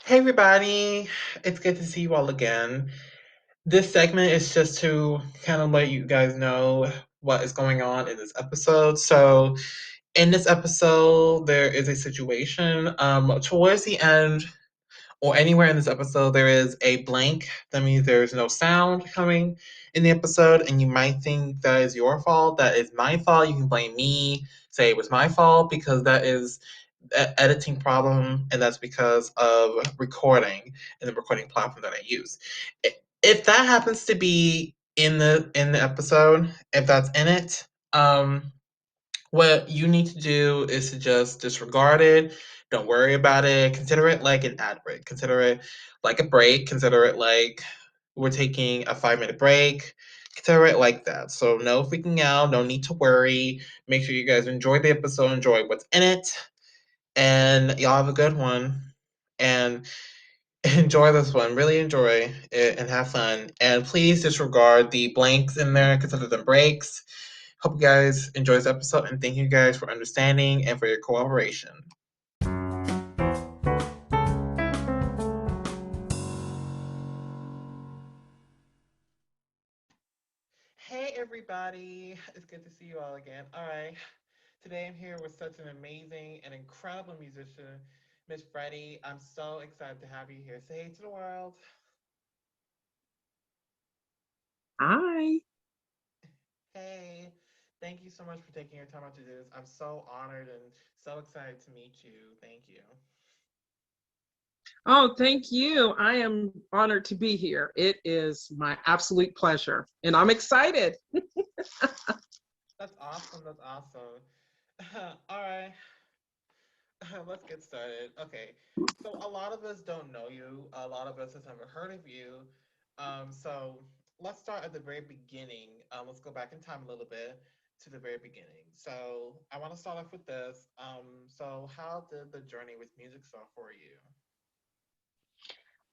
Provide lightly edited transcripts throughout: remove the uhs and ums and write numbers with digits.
Hey everybody, it's good to see you all again. This segment is just to kind of let you guys know what is going on in this episode. So, in this episode, there is a situation. Towards the end, or anywhere in this episode, there is a blank. That means there's no sound coming in the episode, and you might think that is your fault. That is my fault. You can blame me, say it was my fault, because that is an editing problem, and that's because of recording and the recording platform that I use. If that happens to be in the episode, if that's in it, what you need to do is to just disregard it. Don't worry about it. Consider it like an ad break. Consider it like a break. Consider it like we're taking a 5 minute break. Consider it like that. So, no freaking out. No need to worry. Make sure you guys enjoy the episode, enjoy what's in it, and y'all have a good one. And enjoy this one. Really enjoy it and have fun. And please disregard the blanks in there. Consider them breaks. Hope you guys enjoy this episode and thank you guys for understanding and for your cooperation. Hey everybody, it's good to see you all again. All right, today I'm here with such an amazing and incredible musician, Miss Freddye. I'm so excited to have you here. Say hey to the world. Hi. Hey, thank you so much for taking your time out to do this. I'm so honored and so excited to meet you. Thank you. Oh, thank you. I am honored to be here. It is my absolute pleasure, and I'm excited. That's awesome. That's awesome. All right, let's get started. Okay, so a lot of us don't know you. A lot of us have never heard of you. So let's start at the very beginning. Let's go back in time a little bit to the very beginning. So I want to start off with this. So how did the journey with music start for you?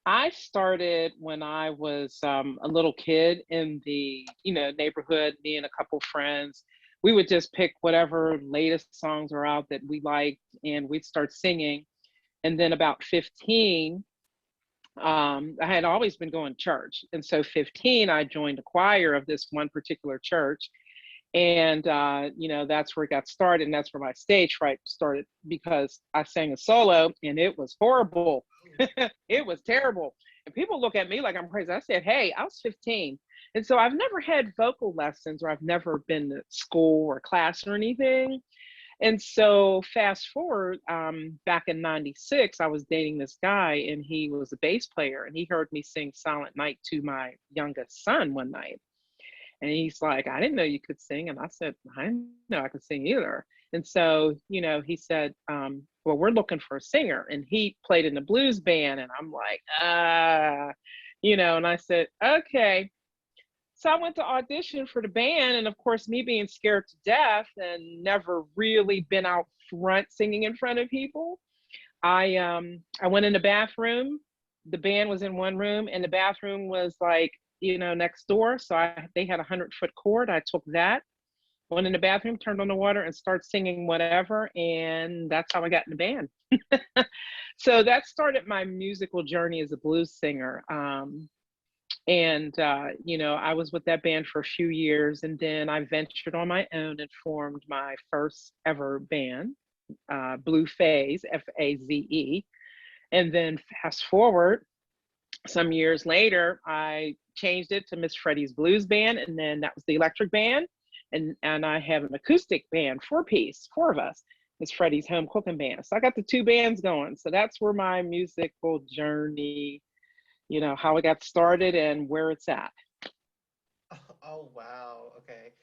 I started when I was a little kid in the neighborhood. Me and a couple friends, we would just pick whatever latest songs were out that we liked, and we'd start singing. And then about 15, I had always been going to church, and so 15, I joined a choir of this one particular church. And that's where it got started, and that's where my stage fright started, because I sang a solo and it was horrible. It was terrible, and people look at me like I'm crazy. I said, hey, I was 15, and so I've never had vocal lessons, or I've never been to school or class or anything. And so fast forward, back in 96, I was dating this guy, and he was a bass player, and he heard me sing Silent Night to my youngest son one night. And he's like, I didn't know you could sing. And I said, I didn't know I could sing either. And so, he said, well, we're looking for a singer. And he played in the blues band. And I'm like, and I said, okay. So I went to audition for the band. And of course, me being scared to death and never really been out front singing in front of people, I went in the bathroom. The band was in one room, and the bathroom was like, next door. So they had 100-foot cord. I took that, went in the bathroom, turned on the water, and started singing whatever. And that's how I got in the band. So that started my musical journey as a blues singer. And I was with that band for a few years, and then I ventured on my own and formed my first ever band, Blue Faze, Faze. And then fast forward some years later, I changed it to Miss Freddie's Blues Band, and then that was the electric band. And I have an acoustic band, four-piece, four of us, Miss Freddie's Homecookin band. So I got the two bands going. So that's where my musical journey, how it got started and where it's at. Oh wow. Okay.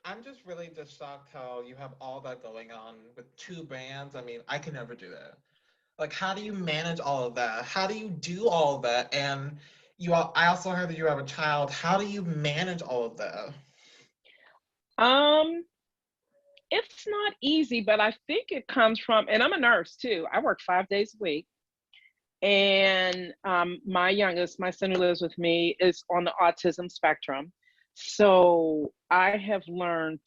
I'm just really just shocked how you have all that going on with two bands. I mean, I could never do that. Like, how do you manage all of that? How do you do all of that? And I also heard that you have a child. How do you manage all of that? Um, it's not easy, but I think it comes from, and I'm a nurse too. I work 5 days a week. And my youngest, my son who lives with me, is on the autism spectrum. So I have learned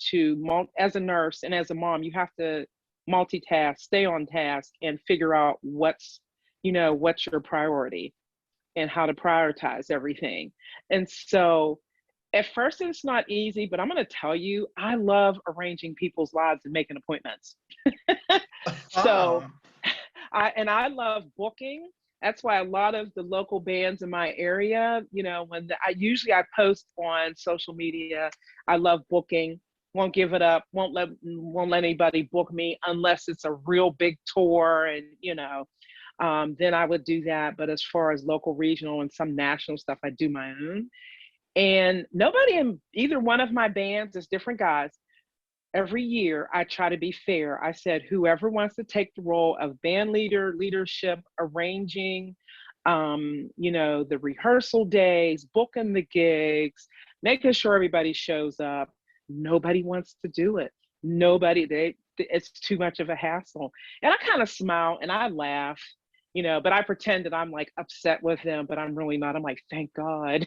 as a nurse and as a mom, you have to multitask, stay on task, and figure out what's what's your priority and how to prioritize everything. And so at first it's not easy, but I'm going to tell you, I love arranging people's lives and making appointments. So Ah, I love booking. That's why a lot of the local bands in my area, I post on social media. I love booking. Won't give it up. Won't let anybody book me unless it's a real big tour, and then I would do that. But as far as local, regional, and some national stuff, I do my own. And nobody in either one of my bands is different guys. Every year I try to be fair. I said, whoever wants to take the role of band leader, leadership, arranging, the rehearsal days, booking the gigs, making sure everybody shows up. Nobody wants to do it. It's too much of a hassle. And I kind of smile and I laugh, but I pretend that I'm like upset with them, but I'm really not. I'm like, thank God.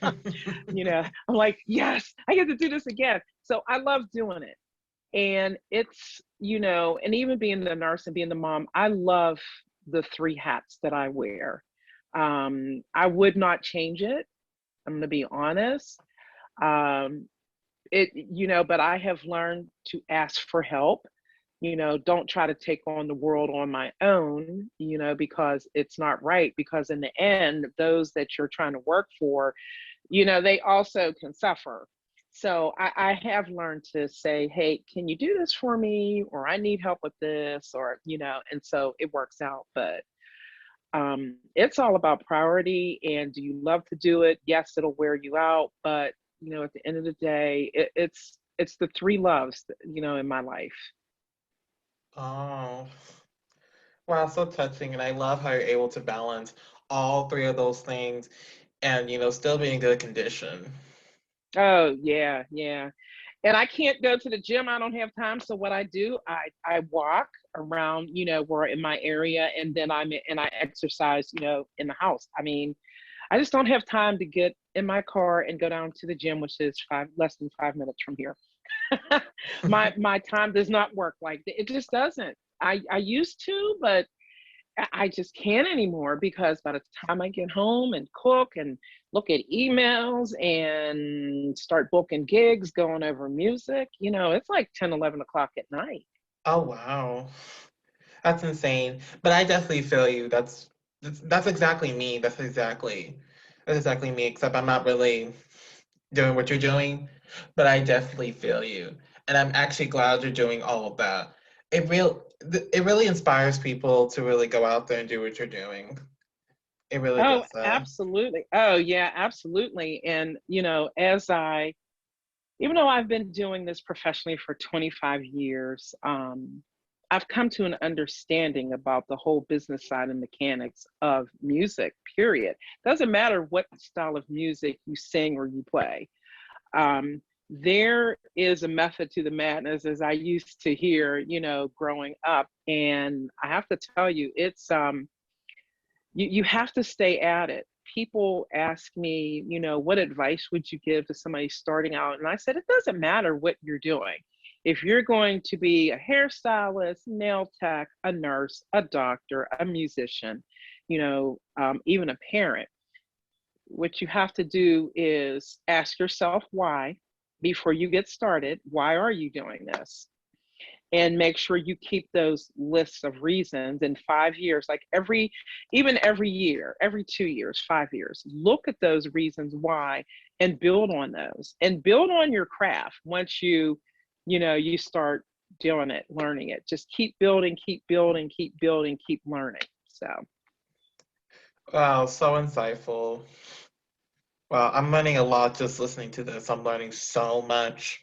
I'm like, yes, I get to do this again. So I love doing it. And it's, and even being the nurse and being the mom, I love the three hats that I wear. I would not change it. I'm going to be honest. Um, but I have learned to ask for help. Don't try to take on the world on my own, because it's not right. Because in the end, those that you're trying to work for, they also can suffer. So I have learned to say, hey, can you do this for me? Or I need help with this, or, and so it works out. But it's all about priority. And do you love to do it? Yes, it'll wear you out. But, at the end of the day, it's the three loves, in my life. oh, wow, so touching. And I love how you're able to balance all three of those things and, still be in good condition. Oh, yeah, yeah. And I can't go to the gym. I don't have time. So what I do, I walk around, where in my area, and then I exercise, in the house. I mean, I just don't have time to get in my car and go down to the gym, which is less than 5 minutes from here. My time does not work like that. It just doesn't. I used to, but I just can't anymore, because by the time I get home and cook and look at emails and start booking gigs, going over music, it's like 10, 11 o'clock at night. Oh, wow. That's insane. But I definitely feel you. That's exactly me. That's exactly me, except I'm not really doing what you're doing, but I definitely feel you. And I'm actually glad you're doing all of that. It really inspires people to really go out there and do what you're doing. It really Oh, does so. absolutely. Oh, yeah, absolutely. And, even though I've been doing this professionally for 25 years, I've come to an understanding about the whole business side and mechanics of music, period. Doesn't matter what style of music you sing or you play. There is a method to the madness, as I used to hear, growing up. And I have to tell you, you have to stay at it. People ask me, what advice would you give to somebody starting out? And I said, it doesn't matter what you're doing. If you're going to be a hairstylist, nail tech, a nurse, a doctor, a musician, even a parent, what you have to do is ask yourself why before you get started. Why are you doing this? And make sure you keep those lists of reasons in 5 years, like every year, every 2 years, 5 years, look at those reasons why and build on those and build on your craft. Once you start doing it, learning it, just keep building, keep building, keep building, keep learning. So, Wow, so insightful. Wow, I'm learning a lot just listening to this. I'm learning so much.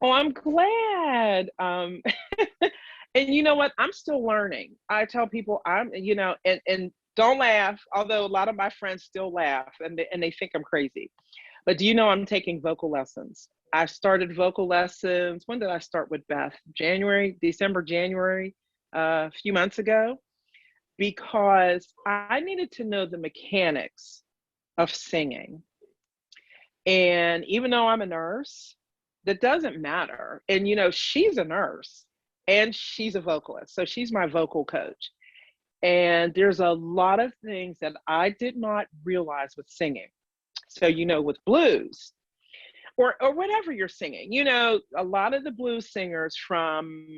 oh, I'm glad. And you know what? I'm still learning. I tell people and don't laugh, although a lot of my friends still laugh and they think I'm crazy. But do you know I'm taking vocal lessons? I started vocal lessons. When did I start with Beth? December, January, a few months ago, because I needed to know the mechanics of singing. And even though I'm a nurse, that doesn't matter. And she's a nurse. and she's a vocalist. So she's my vocal coach. And there's a lot of things that I did not realize with singing. So, with blues or whatever you're singing, a lot of the blues singers from,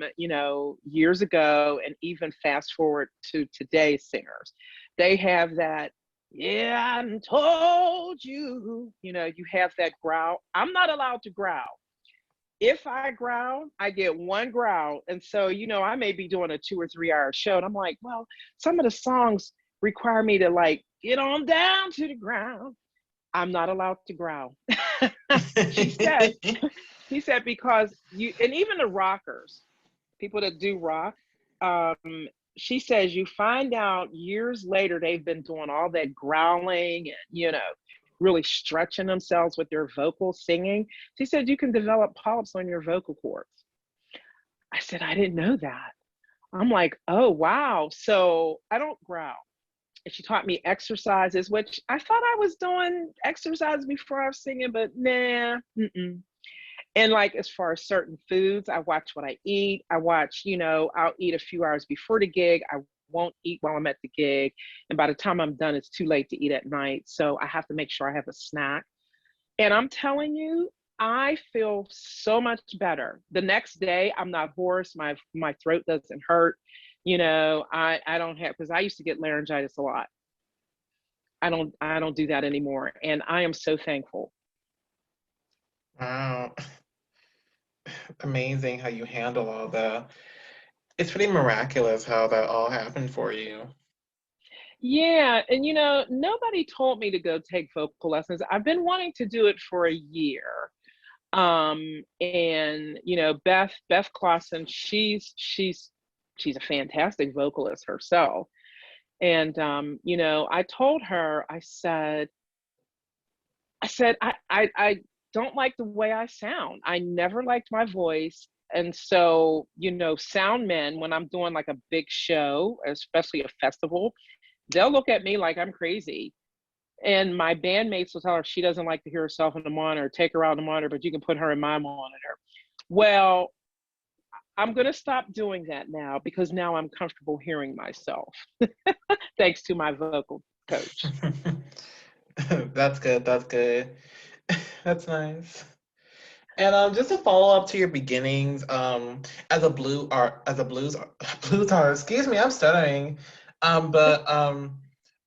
years ago and even fast forward to today's singers, they have that, yeah, I told you, you have that growl. I'm not allowed to growl. If I growl, I get one growl. And so, I may be doing a 2 or 3 hour show. And I'm like, well, some of the songs require me to like get on down to the ground. I'm not allowed to growl. She said, he said, because and even the rockers, people that do rock, um, she says you find out years later they've been doing all that growling and, really stretching themselves with their vocal singing. She said you can develop polyps on your vocal cords. I said, I didn't know that. I'm like, oh, wow. So I don't growl. And she taught me exercises, which I thought I was doing exercise before I was singing, but nah. Mm-mm. And like as far as certain foods, I watch what I eat. I watch, I'll eat a few hours before the gig. I won't eat while I'm at the gig. And by the time I'm done, it's too late to eat at night. So I have to make sure I have a snack. And I'm telling you, I feel so much better. The next day, I'm not hoarse. My throat doesn't hurt. I don't have, because I used to get laryngitis a lot. I don't do that anymore. And I am so thankful. Wow. Amazing how you handle all that. It's pretty miraculous how that all happened for you. Yeah, and nobody told me to go take vocal lessons. I've been wanting to do it for a year. And Beth Clausen, she's a fantastic vocalist herself. And I told her, I don't like the way I sound. I never liked my voice. And so, sound men, when I'm doing like a big show, especially a festival, they'll look at me like I'm crazy. And my bandmates will tell her she doesn't like to hear herself in the monitor, take her out in the monitor, but you can put her in my monitor. Well, I'm going to stop doing that now because now I'm comfortable hearing myself, thanks to my vocal coach. That's good. That's good. That's nice. And just to follow up to your beginnings, as a blues artist, excuse me, I'm stuttering. But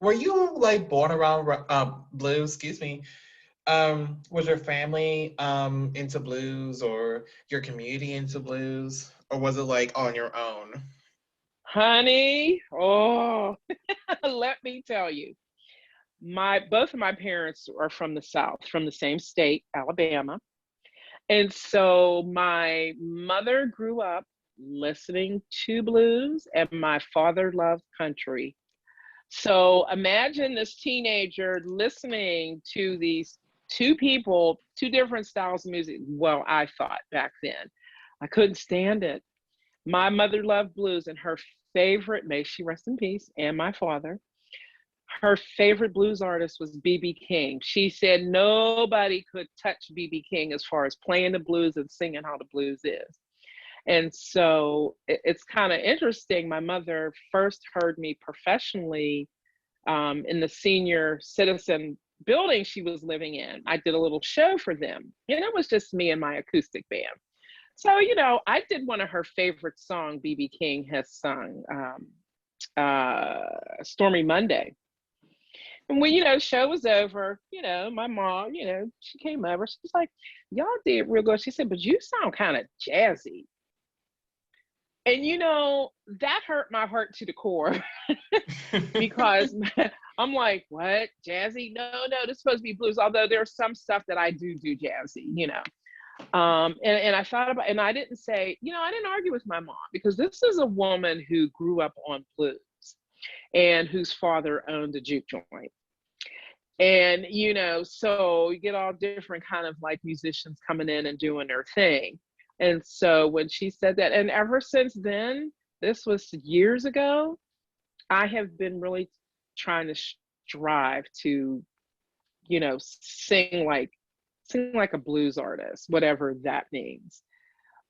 were you like born around blues? Excuse me. Was your family into blues or your community into blues, or was it like on your own? Honey, oh, let me tell you, both of my parents are from the South, from the same state, Alabama. And so my mother grew up listening to blues, and my father loved country. So imagine this teenager listening to these two people, two different styles of music. Well, I thought back then, I couldn't stand it. My mother loved blues, and her favorite, may she rest in peace, and my father, her favorite blues artist was B.B. King. She said nobody could touch B.B. King as far as playing the blues and singing how the blues is. And so it's kind of interesting. My mother first heard me professionally in the senior citizen building she was living in. I did a little show for them, and it was just me and my acoustic band. So, I did one of her favorite songs B.B. King has sung, Stormy Monday. And when, the show was over, my mom, she came over. She's like, y'all did real good. She said, but you sound kind of jazzy. And, that hurt my heart to the core because I'm like, what? Jazzy? No, this is supposed to be blues. Although there's some stuff that I do jazzy. And I thought about, and I didn't say, I didn't argue with my mom because this is a woman who grew up on blues and whose father owned a juke joint. And, so you get all different kind of like musicians coming in and doing their thing. And so when she said that, and ever since then, this was years ago, I have been really trying to strive to, sing like a blues artist, whatever that means.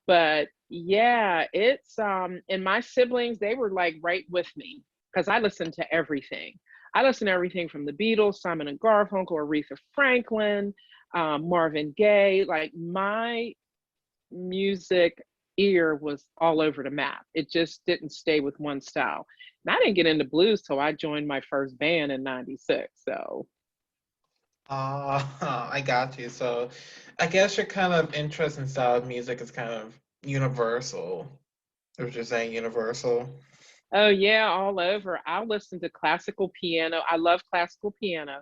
But yeah, it's and my siblings, they were like right with me because I listened to everything. I listened to everything from the Beatles, Simon and Garfunkel, Aretha Franklin, Marvin Gaye. Like my music ear was all over the map. It just didn't stay with one style. And I didn't get into blues till I joined my first band in '96. So I got you. So I guess your kind of interest in style of music is kind of universal. If you're saying universal. oh yeah, all over. I'll listen to classical piano. I love classical piano.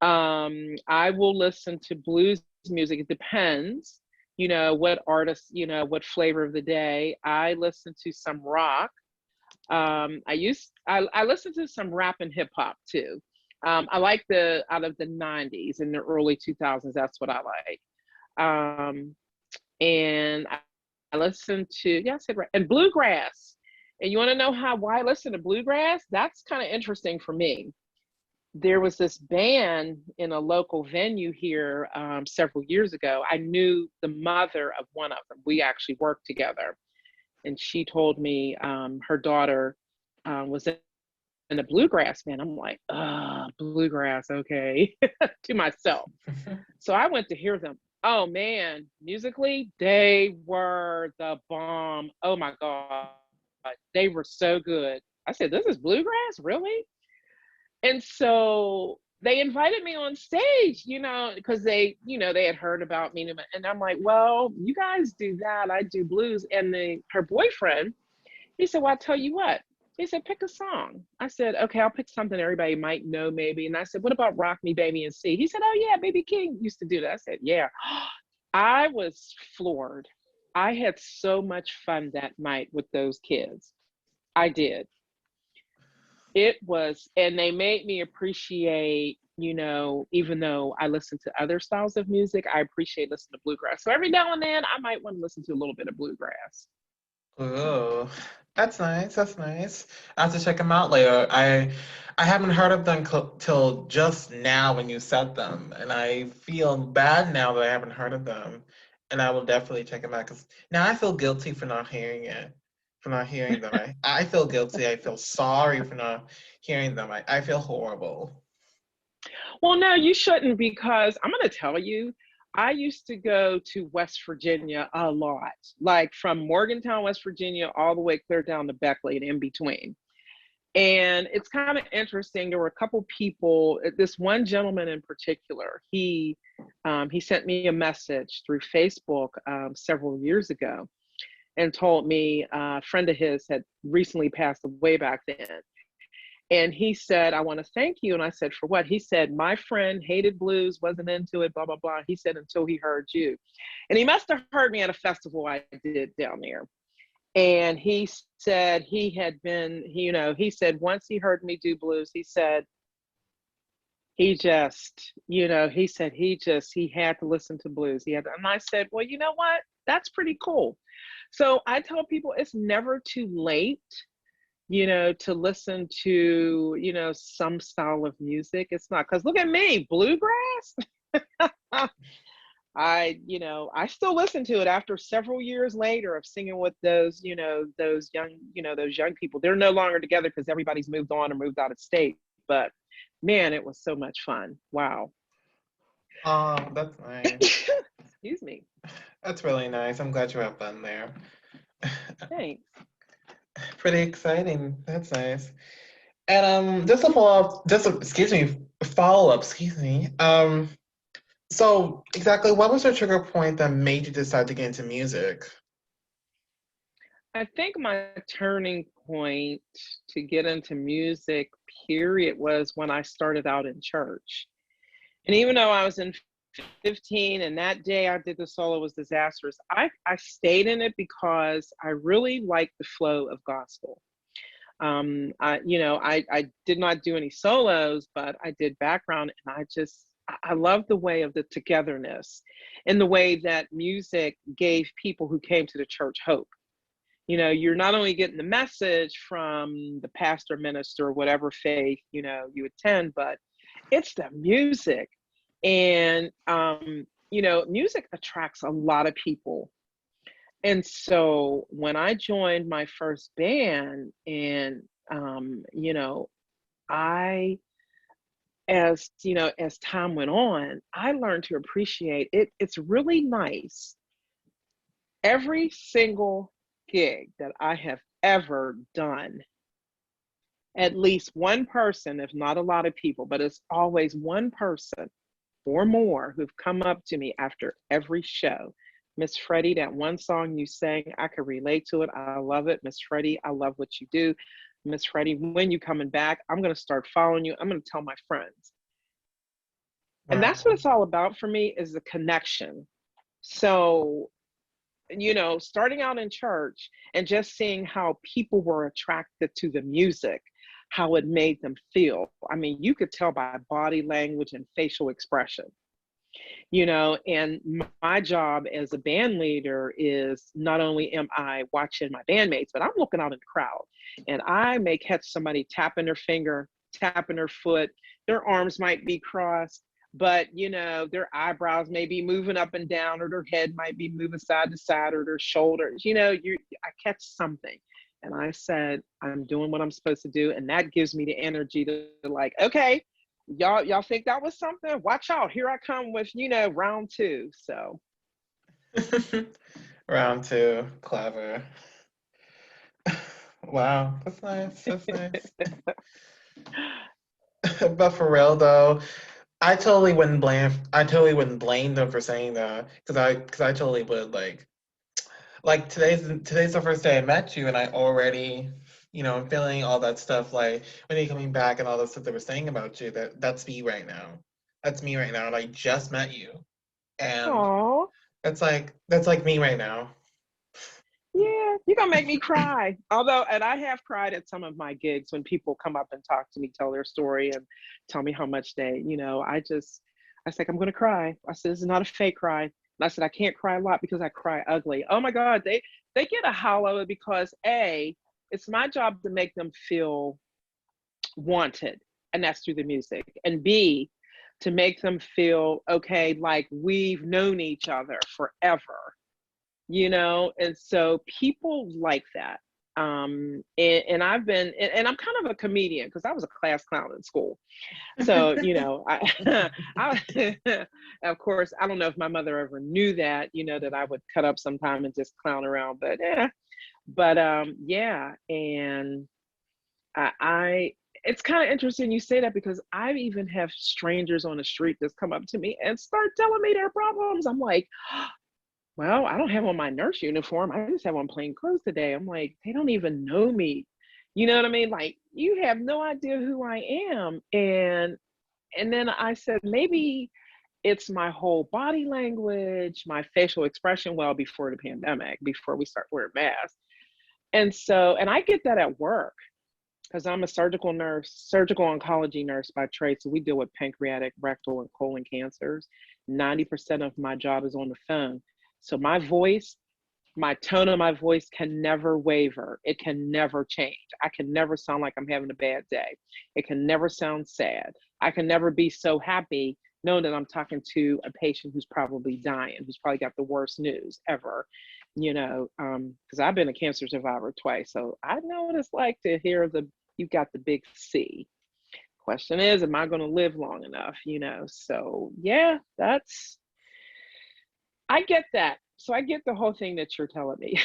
I will listen to blues music. It depends, what artist, what flavor of the day. I listen to some rock. I listen to some rap and hip hop too. I like the out of the '90s and the early 2000s. That's what I like. And I listen to, yeah, I said right, and bluegrass. And you want to know why I listen to bluegrass? That's kind of interesting for me. There was this band in a local venue here several years ago. I knew the mother of one of them. We actually worked together, and she told me her daughter was in a bluegrass band. I'm like, bluegrass, okay, to myself. So I went to hear them. Oh man, musically, they were the bomb. Oh my God, they were so good. I said, this is bluegrass, really? And so they invited me on stage, because they had heard about me. And I'm like, well, you guys do that. I do blues. And her boyfriend, he said, well, I'll tell you what. He said, pick a song. I said, okay, I'll pick something everybody might know maybe. And I said, what about Rock Me Baby and C? He said, oh yeah, Baby King used to do that. I said, yeah. I was floored. I had so much fun that night with those kids. I did. It was, and they made me appreciate, even though I listen to other styles of music, I appreciate listening to bluegrass. So every now and then I might want to listen to a little bit of bluegrass. Oh, that's nice. That's nice. I have to check them out later. I haven't heard of them till just now when you said them, and I feel bad now that I haven't heard of them. And I will definitely check them out because now I feel guilty for not hearing it, for not hearing them. I feel guilty. I feel sorry for not hearing them. I feel horrible. Well, no, you shouldn't, because I'm going to tell you, I used to go to West Virginia a lot, like from Morgantown, West Virginia, all the way clear down to Beckley and in between. And it's kind of interesting. There were a couple people. This one gentleman in particular, he sent me a message through Facebook several years ago and told me a friend of his had recently passed away back then. And he said, I want to thank you. And I said, for what? He said, my friend hated blues, wasn't into it, blah, blah, blah. He said, until he heard you. And he must have heard me at a festival I did down there. And he said he had been, he said once he heard me do blues, he said he just, he had to listen to blues. And I said, well, you know what? That's pretty cool. So I tell people it's never too late, to listen to, some style of music. It's not, because look at me, bluegrass. I still listen to it after several years later of singing with those young people. They're no longer together because everybody's moved on or moved out of state. But man, it was so much fun. Wow. Oh, that's nice. Excuse me. That's really nice. I'm glad you have fun there. Thanks. Pretty exciting. That's nice. And just a follow up, excuse me, follow up, excuse me. So exactly what was the trigger point that made you decide to get into music? I think my turning point to get into music, period, was when I started out in church. And even though I was in 15 and that day I did the solo was disastrous, I stayed in it because I really liked the flow of gospel. I did not do any solos, but I did background, and I love the way of the togetherness and the way that music gave people who came to the church hope. You're not only getting the message from the pastor, minister, whatever faith, you attend, but it's the music. And, music attracts a lot of people. And so when I joined my first band, and you know, I as you know, as time went on, I learned to appreciate it. It's really nice. Every single gig that I have ever done, at least one person, if not a lot of people, but it's always one person or more who've come up to me after every show. Miss Freddie, that one song you sang, I could relate to it. I love it. Miss Freddie, I love what you do. Miss Freddie, when you coming back, I'm going to start following you. I'm going to tell my friends. And that's what Wow. it's all about for me, is the connection. So, starting out in church and just seeing how people were attracted to the music, how it made them feel. I mean, you could tell by body language and facial expression. And my job as a band leader is, not only am I watching my bandmates, but I'm looking out in the crowd, and I may catch somebody tapping their finger, tapping their foot, their arms might be crossed, but their eyebrows may be moving up and down, or their head might be moving side to side, or their shoulders. I catch something, and I said, I'm doing what I'm supposed to do, and that gives me the energy to, like, okay, y'all think that was something? Watch out, here I come with round two. So Round two, clever. Wow, that's nice. That's nice. But for real though, I totally wouldn't blame. I totally wouldn't blame them for saying that, because I totally would, like today's the first day I met you, and I already, I'm feeling all that stuff, like when you're coming back and all the stuff they were saying about you. That's me right now. That's me right now, and I just met you, and oh that's like me right now. yeah, you're gonna make me cry. Although, and I have cried at some of my gigs when people come up and talk to me, tell their story, and tell me how much I said, I'm gonna cry. I said, this is not a fake cry. And I said, I can't cry a lot because I cry ugly. Oh my God, they get a holler because A, it's my job to make them feel wanted, and that's through the music. And B, to make them feel okay, like we've known each other forever, and so people like that. And I've been, and I'm kind of a comedian because I was a class clown in school. So, I, of course, I don't know if my mother ever knew that, that I would cut up sometime and just clown around, but yeah, yeah. And I it's kind of interesting you say that, because I even have strangers on the street just come up to me and start telling me their problems. I'm like, well, I don't have on my nurse uniform. I just have on plain clothes today. I'm like, they don't even know me. You know what I mean? Like, you have no idea who I am. And then I said, maybe it's my whole body language, my facial expression, well, before the pandemic, before we start wearing masks. And I get that at work, because I'm a surgical nurse, surgical oncology nurse by trade. So we deal with pancreatic, rectal, and colon cancers. 90% of my job is on the phone. So my voice, my tone of my voice can never waver. It can never change. I can never sound like I'm having a bad day. It can never sound sad. I can never be so happy knowing that I'm talking to a patient who's probably dying, who's probably got the worst news ever, because I've been a cancer survivor twice. So I know what it's like to hear you got the big C. Question is, am I going to live long enough? So yeah, I get that. So I get the whole thing that you're telling me.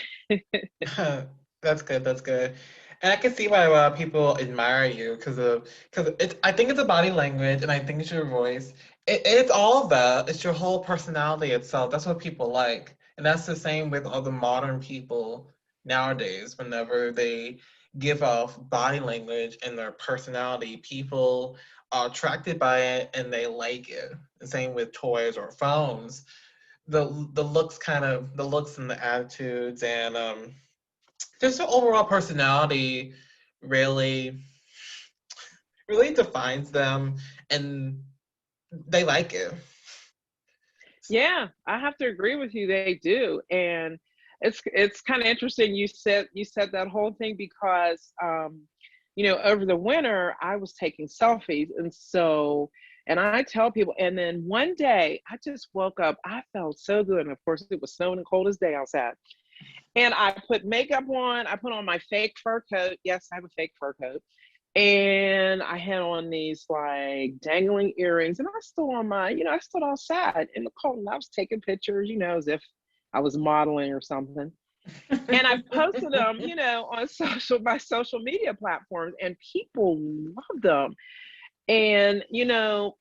That's good. That's good. And I can see why a lot of people admire you, because it's, I think it's a body language, and I think it's your voice. It's all of that. It's your whole personality itself. That's what people like. And that's the same with all the modern people nowadays. Whenever they give off body language and their personality, people are attracted by it and they like it. The same with toys or phones. The looks and the attitudes, and just the overall personality really really defines them, and they like it. Yeah, I have to agree with you. They do. And it's kind of interesting you said that whole thing, because over the winter I was taking selfies, and I tell people, and then one day I just woke up, I felt so good. And of course it was snowing and cold as day outside. And I put makeup on. I put on my fake fur coat. Yes, I have a fake fur coat. And I had on these like dangling earrings, and I stood on my, I stood outside in the cold, and I was taking pictures, as if I was modeling or something. And I posted them, on my social media platforms, and people loved them. And it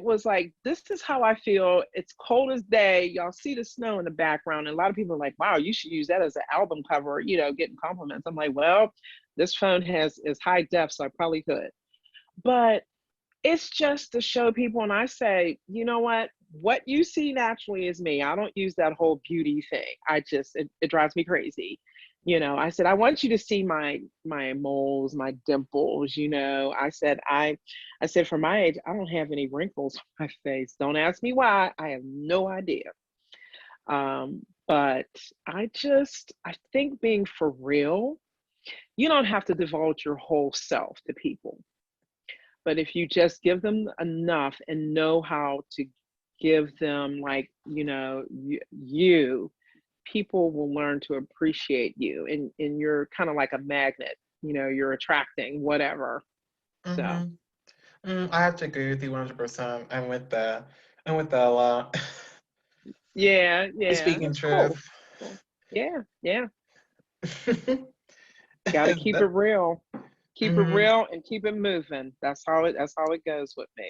was like, this is how I feel. It's cold as day. Y'all see the snow in the background, and a lot of people are like, wow, you should use that as an album cover, getting compliments. I'm like, well, this phone is high def, so I probably could. But it's just to show people, and I say, you know what you see naturally is me. I don't use that whole beauty thing. It drives me crazy. I said, I want you to see my moles, my dimples. I said, for my age, I don't have any wrinkles on my face. Don't ask me why. I have no idea. But I think being for real, you don't have to divulge your whole self to people. But if you just give them enough and know how to give them, like, you, people will learn to appreciate you. And you're kind of like a magnet, you're attracting whatever. So. I have to agree with you 100%. I'm with that a lot. Yeah, You're yeah, speaking that's truth. cool. Cool. Yeah, yeah. Got to keep it real. Keep it Mhm, real and keep it moving. That's how it goes with me.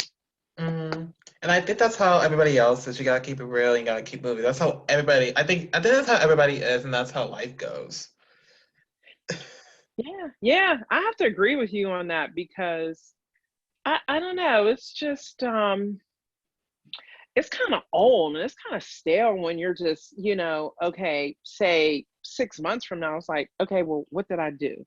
mhm. And I think that's how everybody else is. You gotta keep it real. You gotta keep moving. That's how everybody. I think that's how everybody is, and that's how life goes. Yeah, yeah. I have to agree with you on that because I don't know. It's just it's kind of old and it's kind of stale when you're just, okay, say 6 months from now, it's like, okay, well, what did I do?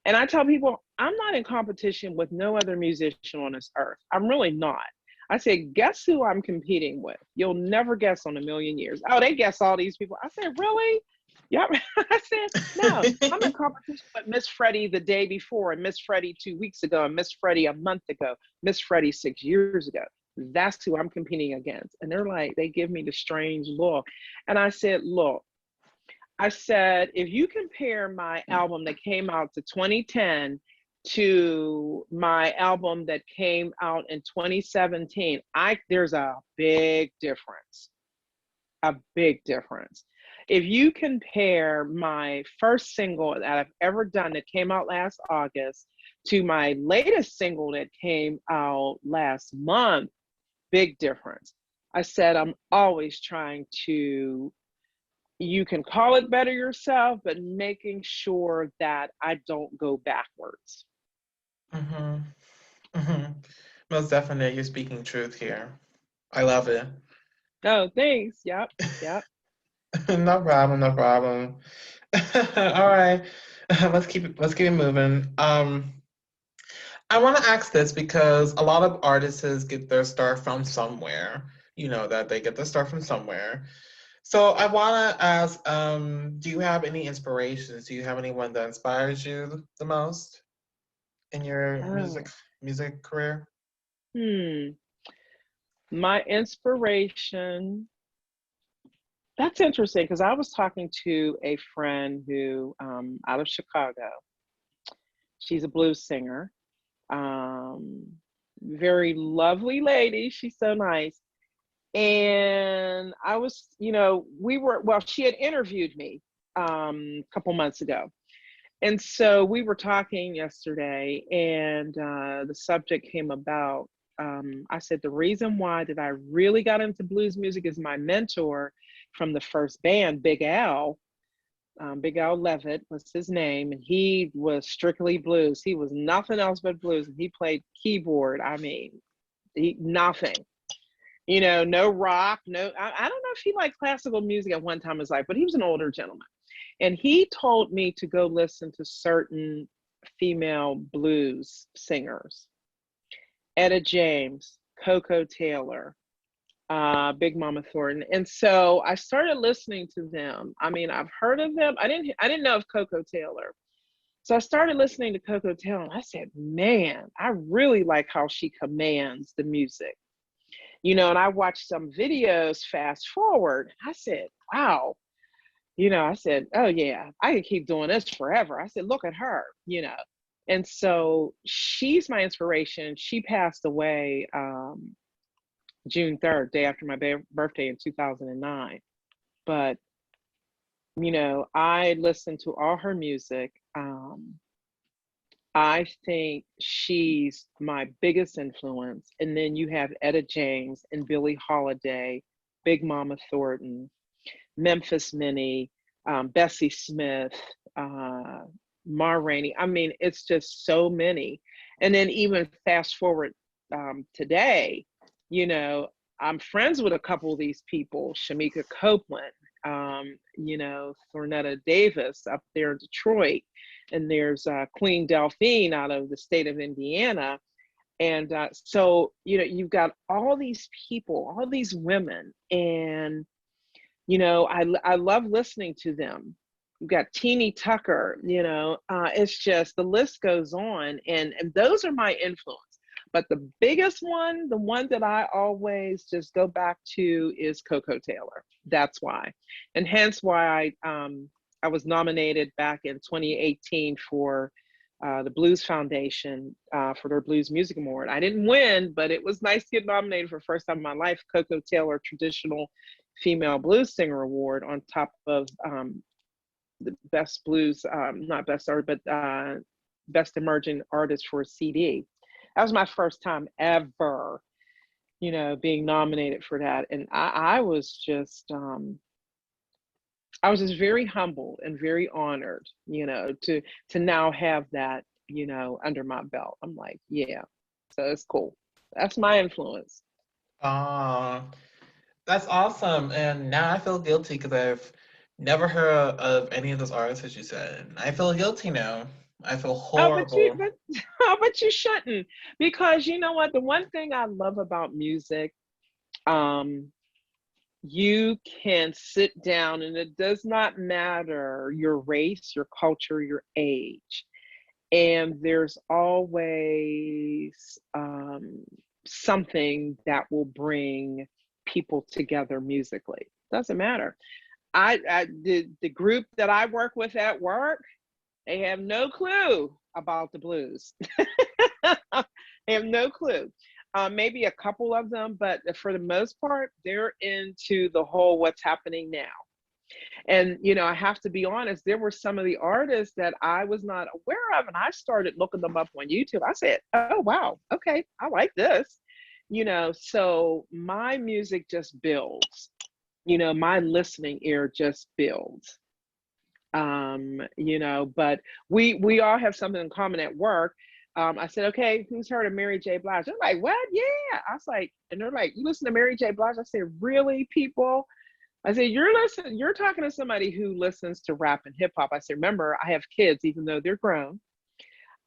And I tell people, I'm not in competition with no other musician on this earth. I'm really not. I said, guess who I'm competing with? You'll never guess on a million years. Oh, they guess all these people. I said, really? Yep. I said, no, I'm in competition with Miss Freddye the day before, and Miss Freddye 2 weeks ago, and Miss Freddye a month ago, Miss Freddye 6 years ago. That's who I'm competing against. And they're like, they give me the strange look. And I said, look, I said, if you compare my album that came out to 2010 to my album that came out in 2017, there's a big difference. A big difference. If you compare my first single that I've ever done that came out last August to my latest single that came out last month, big difference. I said, I'm always trying to, you can call it better yourself, but making sure that I don't go backwards. Mhm, mhm. Most definitely, you're speaking truth here. I love it. Oh, thanks. Yep. Yep. No problem, no problem. All right, let's keep it moving. I want to ask this because a lot of artists get their start from somewhere. You know that they get their start from somewhere. So I want to ask, do you have any inspirations? Do you have anyone that inspires you the most in your Oh, music career? hmm. My inspiration. That's interesting because I was talking to a friend who, out of Chicago. She's a blues singer. Um, Very lovely lady. She's so nice. And I was, well, she had interviewed me a couple months ago. And so we were talking yesterday, and the subject came about. I said, the reason why that I really got into blues music is my mentor from the first band, Big AL. Big AL Leavitt was his name, and he was strictly blues. He was nothing else but blues, and he played keyboard. I mean, nothing. No rock, no. I don't know if he liked classical music at one time in his life, but he was an older gentleman. And he told me to go listen to certain female blues singers, Etta James, Koko Taylor, Big Mama Thornton. And so I started listening to them. I mean, I've heard of them. I didn't know of Koko Taylor. So I started listening to Koko Taylor, and I said, man, I really like how she commands the music. And I watched some videos fast forward. I said, wow. I said, oh yeah, I could keep doing this forever. I said, look at her, And so she's my inspiration. She passed away June 3rd, day after my birthday in 2009. But, I listened to all her music. I think she's my biggest influence. And then you have Etta James and Billie Holiday, Big Mama Thornton, Memphis Minnie, Bessie Smith, Ma Rainey. I mean, it's just so many. And then even fast forward today, I'm friends with a couple of these people, Shamika Copeland, Thornetta Davis up there in Detroit. And there's Queen Delphine out of the state of Indiana. And so, you've got all these people, all these women, and I love listening to them. You've got Teeny Tucker, it's just the list goes on, and those are my influence. But the biggest one, the one that I always just go back to, is Koko Taylor. That's why, and hence why I was nominated back in 2018 for the Blues Foundation for their Blues Music Award. I didn't win, but it was nice to get nominated for the first time in my life. Koko Taylor Traditional Female Blues Singer Award, on top of the Best Blues, not Best Art, but Best Emerging Artist for a CD. That was my first time ever, being nominated for that. And I was just very humbled and very honored, to now have that, under my belt. I'm like, yeah, so it's cool. That's my influence. Ah, that's awesome. And now I feel guilty because I've never heard of any of those artists that you said. I feel guilty now. I feel Oh, but horrible. but you shouldn't, because you know what? The one thing I love about music, um, you can sit down, and it does not matter your race, your culture, your age, and there's always something that will bring people together musically. Doesn't matter. The group that I work with at work, they have no clue about the blues. They have no clue. Maybe a couple of them, but for the most part, they're into the whole what's happening now. And, I have to be honest, there were some of the artists that I was not aware of, and I started looking them up on YouTube. I said, oh, wow, okay, I like this. So my music just builds, my listening ear just builds. But we all have something in common at work. I said, okay, who's heard of Mary J. Blige? They're like, what? Yeah. I was like, and they're like, you listen to Mary J. Blige? I said, really, people? I said, you're talking to somebody who listens to rap and hip hop. I said, remember, I have kids, even though they're grown.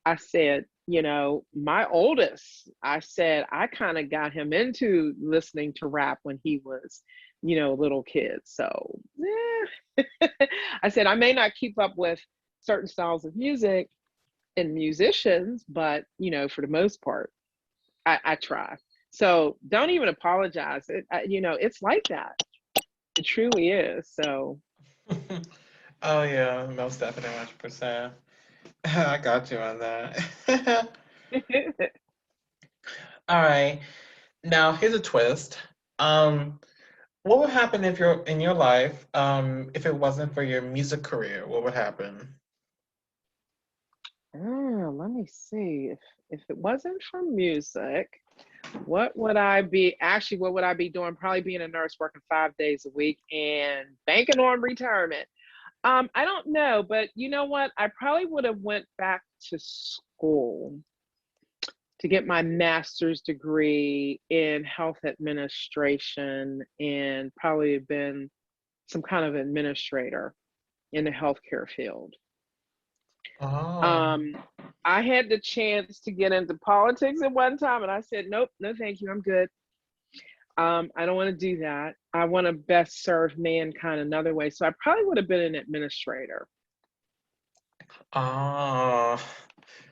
I said, my oldest, I said, I kind of got him into listening to rap when he was, a little kid. So, I said, I may not keep up with certain styles of music and musicians, but, for the most part, I try. So don't even apologize. It's like that. It truly is. So. Oh yeah, most definitely, 100%. I got you on that. All right. Now here's a twist. Um, what would happen if you're in your life, if it wasn't for your music career? What would happen? Let me see. If it wasn't for music, what would I be? Actually, what would I be doing? Probably being a nurse, working 5 days a week and banking on retirement. I don't know, but you know what? I probably would have went back to school to get my master's degree in health administration, and probably have been some kind of administrator in the healthcare field. Oh. Um, I had the chance to get into politics at one time, and I said, nope, no, thank you, I'm good. I don't want to do that. I want to best serve mankind another way. So I probably would have been an administrator. Oh,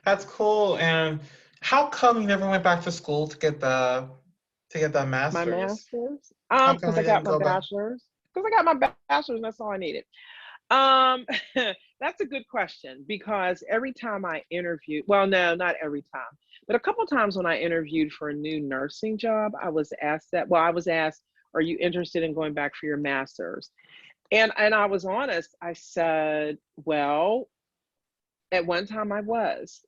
that's cool. And how come you never went back to school to get that My master's? master's, How come because you I got didn't my go back? bachelor's. Because I got my bachelor's, and that's all I needed. Um, that's a good question because every time I interview, well, no, not every time, but a couple times when I interviewed for a new nursing job, I was asked that. Well, I was asked, "Are you interested in going back for your master's?" And I was honest. I said, "Well, at one time I was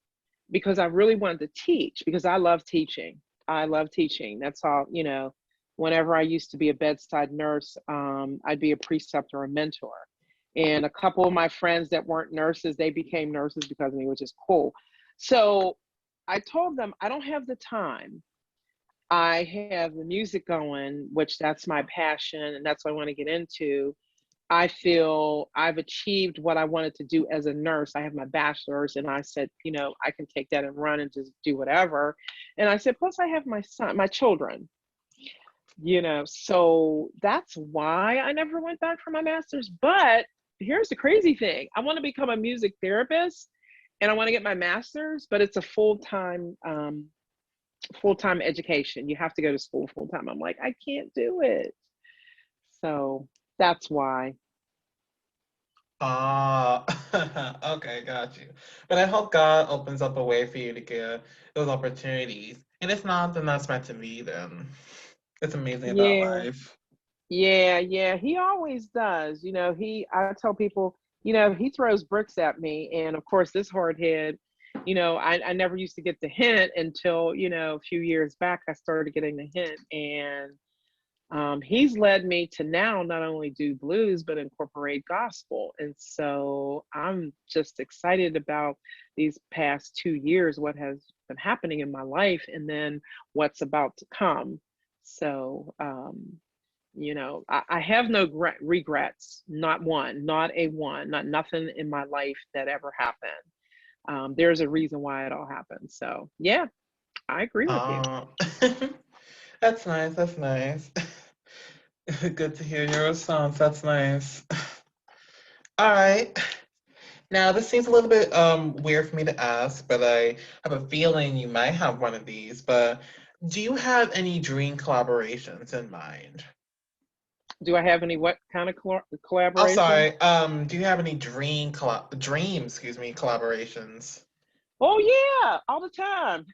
because I really wanted to teach because I love teaching. I love teaching. That's all, you know." Whenever I used to be a bedside nurse, I'd be a preceptor or a mentor. And a couple of my friends that weren't nurses, they became nurses because of me, which is cool. So I told them I don't have the time. I have the music going, which that's my passion and that's what I want to get into. I feel I've achieved what I wanted to do as a nurse. I have my bachelor's, and I said, you know, I can take that and run and just do whatever. And I said, plus I have my son, my children, you know, so that's why I never went back for my master's. But here's the crazy thing: I want to become a music therapist, and I want to get my master's, but it's a full time education. You have to go to school full time. I'm like, I can't do it. So that's why. Ah, okay, got you. But I hope God opens up a way for you to get those opportunities. And if not, then that's meant to be then. It's amazing about Yeah. life. Yeah, yeah, he always does. You know, I tell people, you know, he throws bricks at me. And of course, this hard head, you know, I never used to get the hint until, you know, a few years back, I started getting the hint. And he's led me to now not only do blues, but incorporate gospel. And so I'm just excited about these past 2 years, what has been happening in my life, and then what's about to come. So, you know, I have no regrets, not one, not a one, not nothing in my life that ever happened. There's a reason why it all happened. So, yeah, I agree with you. Ah, that's nice. That's nice. Good to hear your response. That's nice. All right. Now, this seems a little bit weird for me to ask, but I have a feeling you might have one of these. But do you have any dream collaborations in mind? Do I have any what kind of Oh, collaborations? sorry. Do you have any dreams, excuse me, collaborations? Oh yeah, all the time.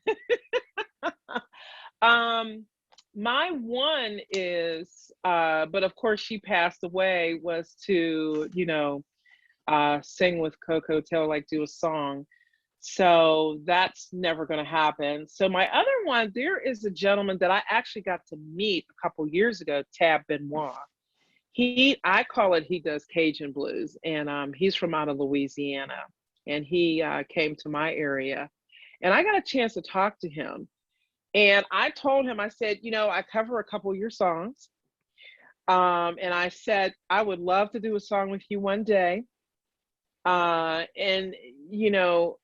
Um, my one is, but of course she passed away, was to, you know, sing with Koko Taylor, like do a song. So that's never going to happen. So my other one, there is a gentleman that I actually got to meet a couple years ago, Tab Benoit. I call it, he does Cajun blues, and he's from out of Louisiana, and he came to my area, and I got a chance to talk to him. And I told him, I said, you know, I cover a couple of your songs. And I said, I would love to do a song with you one day. And, you know,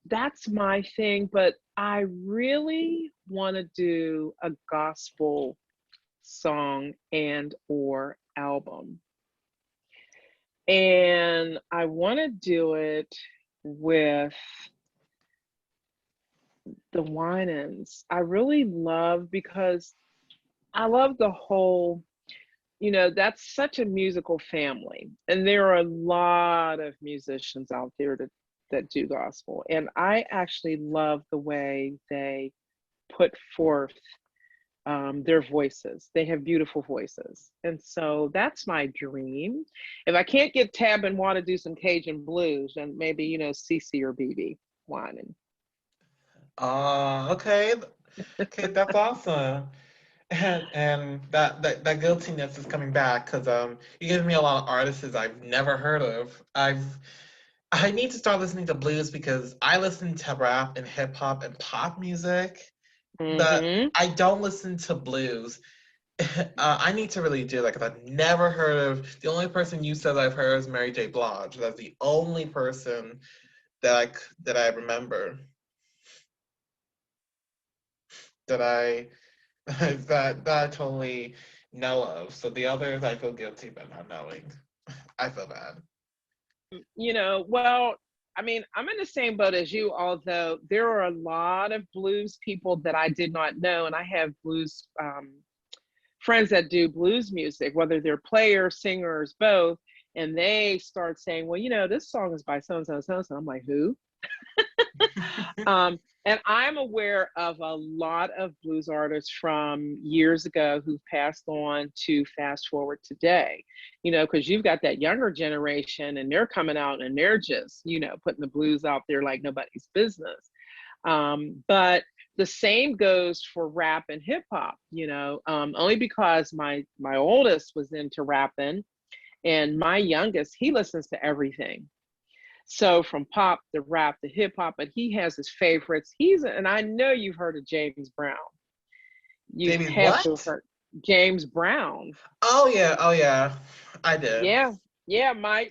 that's my thing, but I really want to do a gospel song and or album. And I want to do it with the Winans. I really love, because I love the whole, you know, that's such a musical family. And there are a lot of musicians out there that do gospel. And I actually love the way they put forth their voices. They have beautiful voices. And so that's my dream. If I can't get Tab and want to do some Cajun blues, then maybe, you know, CC or BB whining. Okay. Okay, that's awesome. And that guiltiness is coming back because you give me a lot of artists I've never heard of. I need to start listening to blues because I listen to rap and hip hop and pop music, but Hmm. I don't listen to blues. I need to really do that because I've never heard of. The only person you said I've heard is Mary J. Blige. That's the only person that I remember that I that I totally know of. So the others I feel guilty about not knowing. I feel bad. You know, well, I mean, I'm in the same boat as you, although there are a lot of blues people that I did not know. And I have blues friends that do blues music, whether they're players, singers, both. and they start saying, well, this song is by so and so, so and so. I'm like, who? And I'm aware of a lot of blues artists from years ago who've passed on to fast forward today, because you've got that younger generation and they're coming out and they're just, putting the blues out there like nobody's business. But the same goes for rap and hip hop, only because my oldest was into rapping and my youngest, he listens to everything. So from pop to rap to hip hop, but he has his favorites. And I know you've heard of James Brown. You David, have to have what? heard James Brown. Oh yeah, I did. Yeah. Yeah, my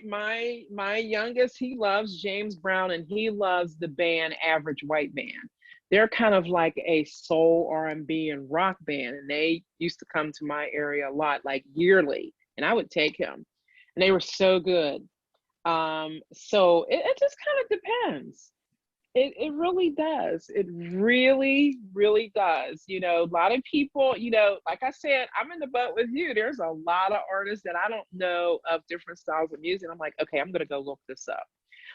youngest, he loves James Brown and he loves the band Average White Band. They're kind of like a soul R&B and rock band, and they used to come to my area a lot, like yearly, and I would take him. And they were so good. So it just kind of depends. It really does. It really, really does. A lot of people, like I said, I'm in the boat with you. There's a lot of artists that I don't know of different styles of music. I'm like, okay, I'm gonna go look this up.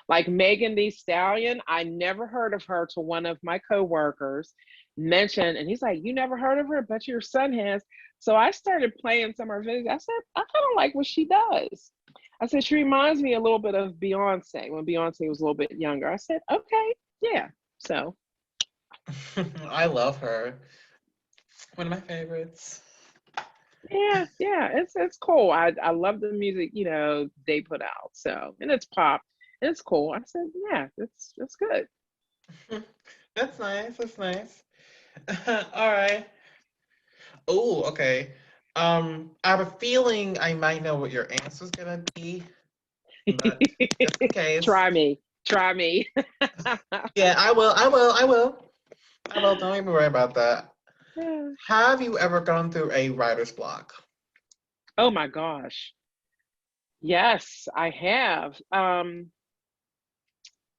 Like Megan Thee Stallion, I never heard of her till one of my coworkers mentioned, and he's like, you never heard of her? But your son has. So I started playing some of her videos. I said, I kind of like what she does. I said, she reminds me a little bit of Beyonce when Beyonce was a little bit younger. I said, okay, yeah. So I love her. One of my favorites. yeah, it's cool. I love the music, they put out. So, and it's pop. And it's cool. I said, yeah, it's good. That's nice. That's nice. All right. Oh, okay. I have a feeling I might know what your answer's gonna be, but just in case. Try me. Try me. Yeah, I will. I will. I will. I will. Don't even worry about that. Have you ever gone through a writer's block? Oh my gosh. Yes, I have.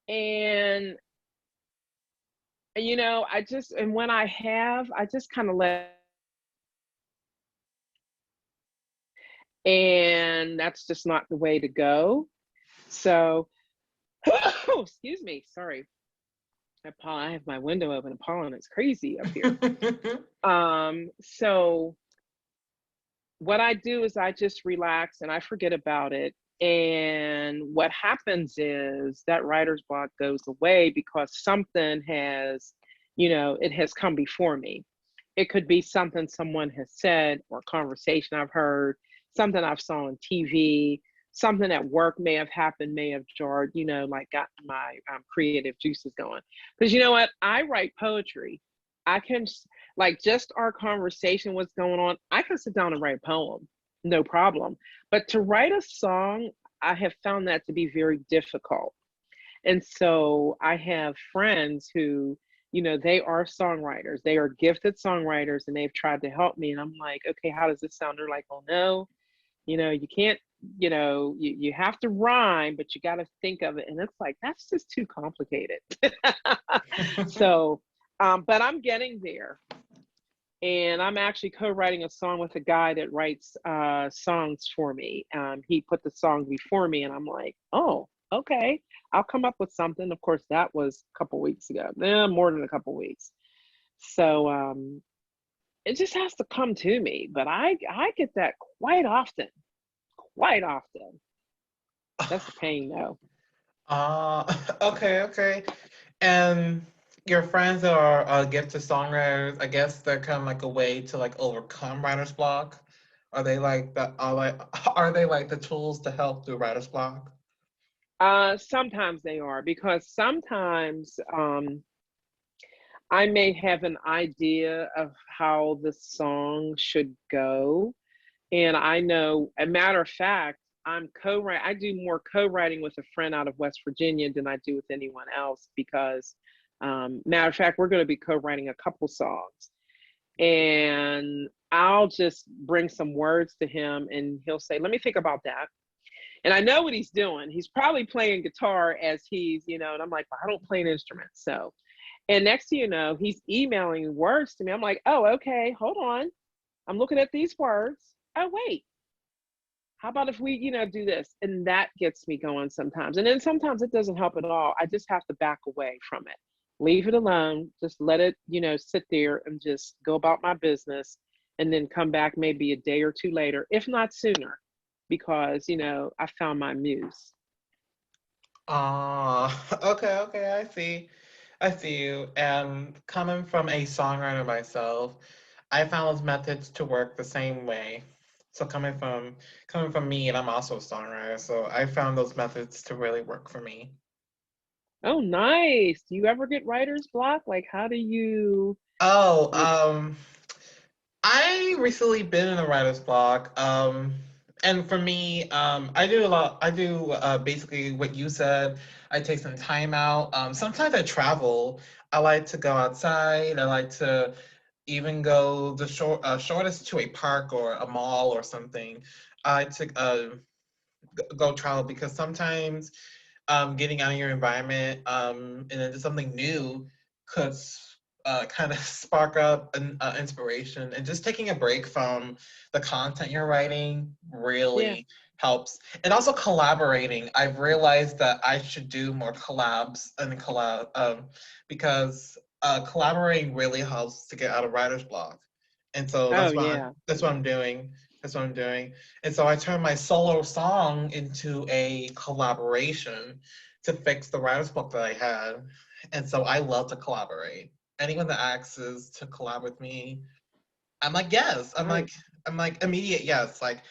And and when I have, I just kind of let, and that's just not the way to go. So, excuse me, sorry. I have my window open and pollen is crazy up here. So what I do is I just relax and I forget about it. And what happens is that writer's block goes away because something has, it has come before me. It could be something someone has said or a conversation I've heard, something I've saw on TV, something at work may have happened, may have jarred, like got my creative juices going. Because you know what? I write poetry. I can, like, just our conversation, what's going on, I can sit down and write a poem, no problem. But to write a song, I have found that to be very difficult. And so I have friends who, they are songwriters. They are gifted songwriters and they've tried to help me. And I'm like, okay, how does this sound? They're like, oh no, you can't, you have to rhyme, but you got to think of it. And it's like, that's just too complicated. So, but I'm getting there. And I'm actually co-writing a song with a guy that writes songs for me. He put the song before me and I'm like, oh, okay, I'll come up with something. Of course, that was a couple weeks ago, more than a couple weeks. So it just has to come to me, but I get that quite often, quite often. That's a pain though. Okay, okay. And your friends that are gifted songwriters, I guess they're kind of like a way to like overcome writer's block. Are they like the are they like the tools to help through writer's block? Sometimes they are because sometimes I may have an idea of how the song should go. And I know, a matter of fact, I do more co-writing with a friend out of West Virginia than I do with anyone else because, matter of fact, we're going to be co-writing a couple songs. And I'll just bring some words to him and he'll say, let me think about that. And I know what he's doing. He's probably playing guitar as he's, and I'm like, well, I don't play an instrument. So, and next thing you know, he's emailing words to me. I'm like, oh, okay, hold on. I'm looking at these words. Oh, wait, how about if we, do this? And that gets me going sometimes. And then sometimes it doesn't help at all. I just have to back away from it. Leave it alone. Just let it, sit there and just go about my business and then come back maybe a day or two later, if not sooner, because, I found my muse. Okay, okay, I see. I see you. And coming from a songwriter myself, I found those methods to work the same way. So coming from me, and I'm also a songwriter, so I found those methods to really work for me. Oh, nice. Do you ever get writer's block? Like, how do you? Oh, Like, I recently been in a writer's block. And for me, I do a lot. I do basically what you said. I take some time out. Sometimes I travel. I like to go outside. I like to even go the shortest to a park or a mall or something. I like to go travel because sometimes getting out of your environment and into something new could kind of spark up an inspiration. And just taking a break from the content you're writing yeah. really helps. And also collaborating. I've realized that I should do more collabs and because collaborating really helps to get out of writer's block. And so Oh, that's why yeah. that's what I'm doing. That's what I'm doing. And so I turned my solo song into a collaboration to fix the writer's block that I had. And so I love to collaborate. Anyone that asks to collab with me, I'm like, yes. Nice. I'm like immediate yes. Like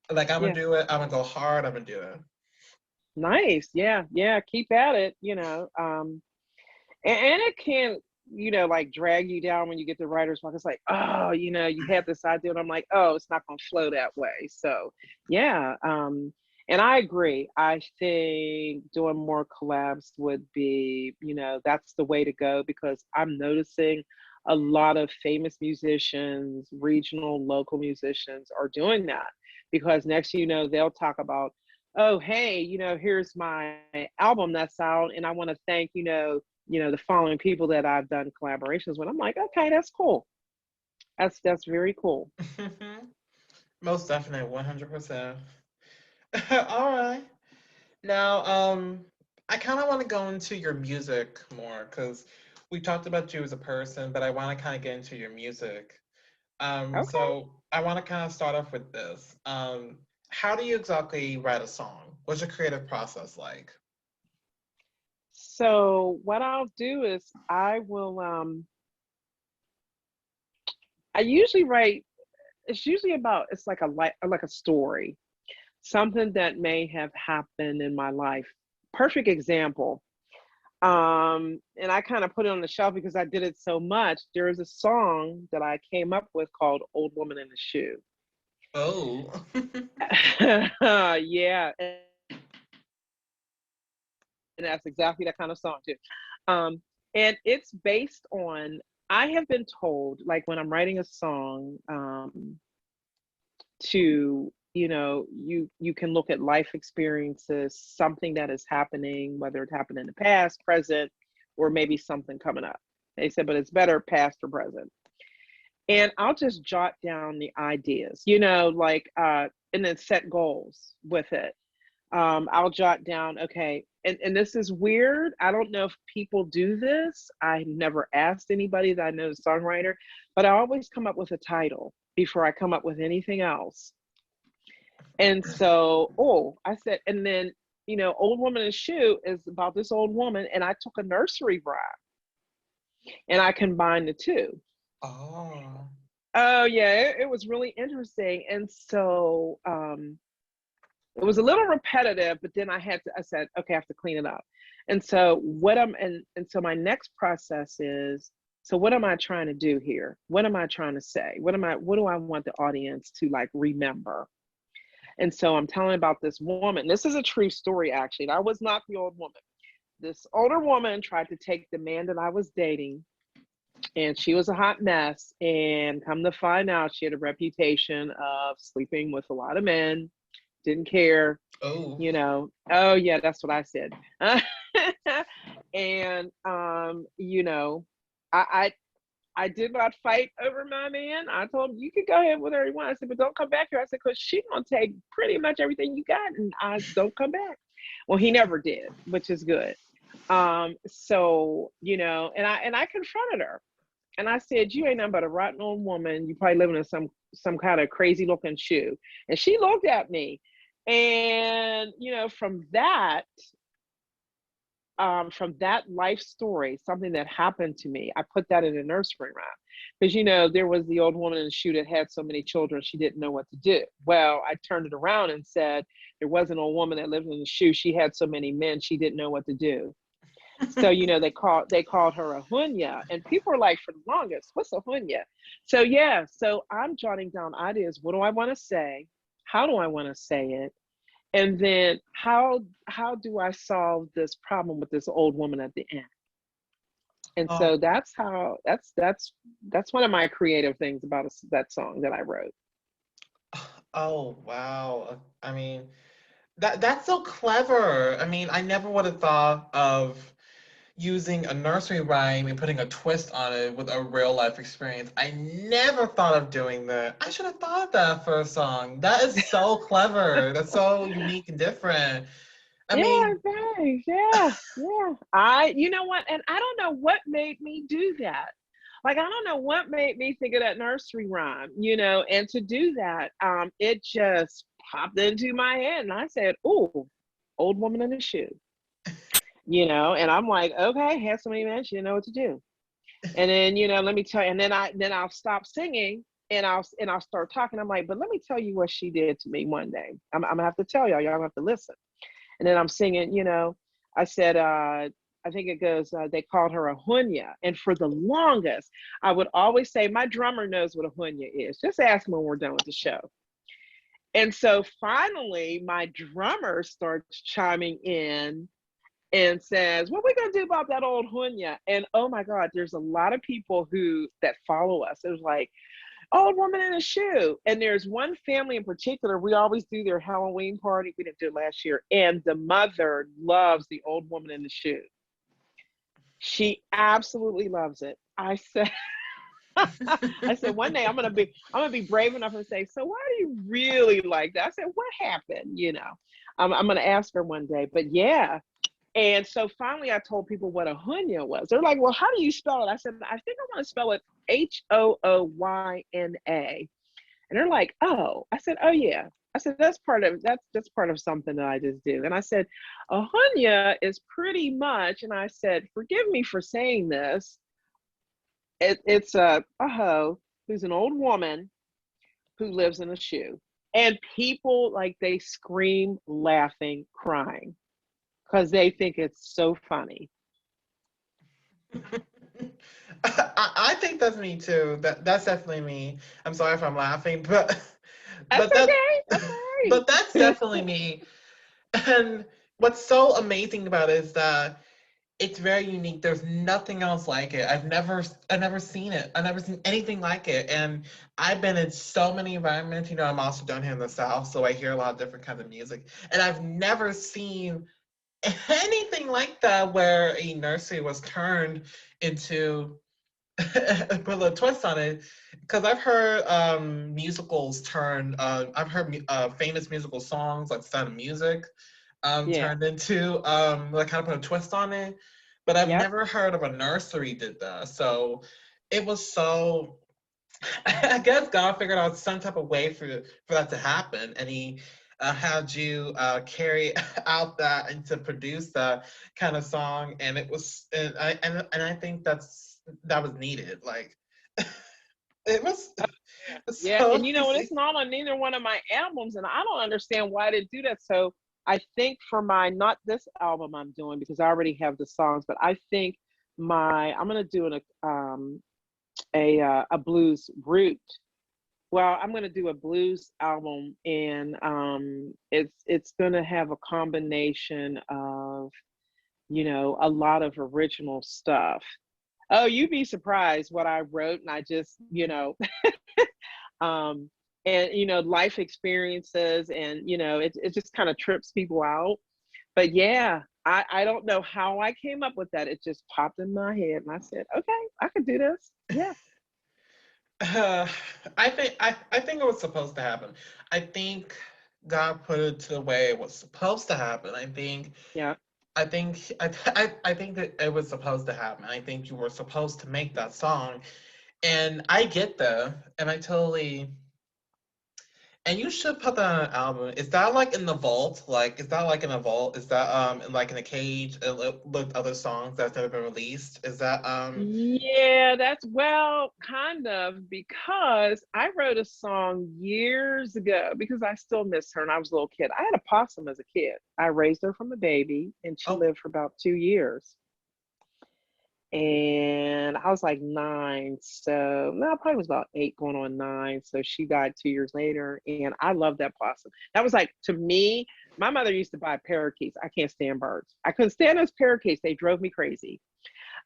I'm gonna Yeah. do it. I'm gonna go hard. I'm gonna do it. Nice. Yeah. Yeah. Keep at it, and it can, like drag you down when you get to writer's block. It's like, oh, you had this idea, and I'm like, oh, it's not going to flow that way. So, yeah. And I agree. I think doing more collabs would be, that's the way to go because I'm noticing a lot of famous musicians, regional, local musicians are doing that because next, they'll talk about, oh, hey, here's my album that's out, and I want to thank, the following people that I've done collaborations with. I'm like, okay, that's cool. That's very cool. Most definitely, 100%. All right. Now, I kind of want to go into your music more because we talked about you as a person, but I want to kind of get into your music. Okay. So I want to kind of start off with this. How do you exactly write a song? What's your creative process like? So what I'll do is I will I usually write it's usually about it's like a story, something that may have happened in my life. Perfect example. And I kind of put it on the shelf because I did it so much. There is a song that I came up with called Old Woman in the Shoe. Oh. Yeah, and that's exactly that kind of song too. And it's based on I have been told, like when I'm writing a song, to you can look at life experiences, something that is happening, whether it happened in the past, present, or maybe something coming up. They said, but it's better past or present. And I'll just jot down the ideas, like and then set goals with it. I'll jot down, okay, and this is weird. I don't know if people do this. I never asked anybody that I know is a songwriter, but I always come up with a title before I come up with anything else. And so, oh, I said, and then, Old Woman in Shoe is about this old woman, and I took a nursery rhyme and I combined the two. Oh. Oh yeah, it was really interesting. And so it was a little repetitive, but then I said, okay, I have to clean it up. And so so my next process is, so what am I trying to do here? What am I trying to say? What do I want the audience to like remember? And so I'm telling about this woman. This is a true story, actually. I was not the old woman. This older woman tried to take the man that I was dating, and she was a hot mess. And come to find out, she had a reputation of sleeping with a lot of men, didn't care, Oh. Oh yeah, that's what I said. And I I did not fight over my man. I told him, you can go ahead with her you want. I said, but don't come back here. I said, because she's gonna take pretty much everything you got, and I don't come back. Well, he never did, which is good. So, and I confronted her. And I said, you ain't nothing but a rotten old woman. You probably living in some kind of crazy looking shoe. And she looked at me. And, from that life story, something that happened to me, I put that in a nursery rhyme. Because, there was the old woman in the shoe that had so many children, she didn't know what to do. Well, I turned it around and said, there was an old woman that lived in the shoe. She had so many men, she didn't know what to do. So, they called her a hunya. And people are like, for the longest, what's a hunya? So, yeah, so I'm jotting down ideas. What do I want to say? How do I want to say it? And then how do I solve this problem with this old woman at the end? And Oh, so that's one of my creative things about that song that I wrote. oh wow. I mean, that's so clever. I mean, I never would have thought of using a nursery rhyme and putting a twist on it with a real life experience. I never thought of doing that. I should have thought of that for a song. That is so clever. That's so unique and different. I Yeah, mean, thanks. Yeah. You know what? And I don't know what made me do that. Like, I don't know what made me think of that nursery rhyme, and to do that, it just popped into my head. And I said, "Oh, old woman in a shoe," and I'm like, okay, had so many men, she didn't know what to do. And then, let me tell you, and then I'll stop singing and I'll start talking. I'm like, but let me tell you what she did to me one day. I'm gonna have to tell y'all have to listen. And then I'm singing, I said, I think it goes, they called her a hunya. And for the longest, I would always say, my drummer knows what a hunya is. Just ask him when we're done with the show. And so finally, my drummer starts chiming in and says, what are we going to do about that old hunya? And oh my God, there's a lot of people that follow us. It was like, old woman in a shoe. And there's one family in particular, we always do their Halloween party. We didn't do it last year. And the mother loves the old woman in the shoe. She absolutely loves it. I said, I said, one day I'm gonna be brave enough and say, so why do you really like that? I said, what happened? I'm gonna ask her one day. But yeah. And so finally I told people what a hunya was. They're like, well, how do you spell it? I said, I think I want to spell it Hooyna. And they're like, oh. I said, oh yeah. I said, that's part of something that I just do. And I said, a hunya is pretty much, and I said, forgive me for saying this. It's a hoe who's an old woman who lives in a shoe. And people, like, they scream, laughing, crying, because they think it's so funny. I think that's me too. That's definitely me. I'm sorry if I'm laughing, but That's but that okay. That's all but that's right. definitely me. And what's so amazing about it is that it's very unique. There's nothing else like it. I've never seen it. I've never seen anything like it. And I've been in so many environments. I'm also down here in the South, so I hear a lot of different kinds of music. And I've never seen anything like that where a nursery was turned into put a twist on it, because I've heard musicals turn. I've heard famous musical songs like Sound of Music Yeah. turned into like kind of put a twist on it, but I've Yep. never heard of a nursery did that. So it was so. I guess God figured out some type of way for that to happen, and He had you carry out that and to produce that kind of song, and it was, and I think that was needed. Like it was Yeah. so And you know what? It's amazing. not on neither one of my albums, and I don't understand why they do that. So I think for my not this album I'm doing, because I already have the songs, but I think I'm gonna do a blues route. Well, I'm gonna do a blues album, and it's gonna have a combination of a lot of original stuff. Oh, you'd be surprised what I wrote, and I just um, and life experiences, and it just kind of trips people out. But yeah, I don't know how I came up with that. It just popped in my head, and I said, "Okay, I could do this." Yeah, Uh, I think it was supposed to happen. I think God put it to the way it was supposed to happen. yeah. I think that it was supposed to happen. I think you were supposed to make that song, and I get that, and I totally. And you should put that on an album. Is that like in the vault? Like, is that like in a vault? Is that like in a cage with other songs that's never been released? Is that Yeah, that's well, kind of, because I wrote a song years ago because I still miss her and I was a little kid. I had a possum as a kid. I raised her from a baby and she oh lived for about 2 years. And I was like 9. So no, I probably was about 8 going on 9. So she died 2 years later. And I love that possum. That was like, to me, my mother used to buy parakeets. I can't stand birds. I couldn't stand those parakeets. They drove me crazy.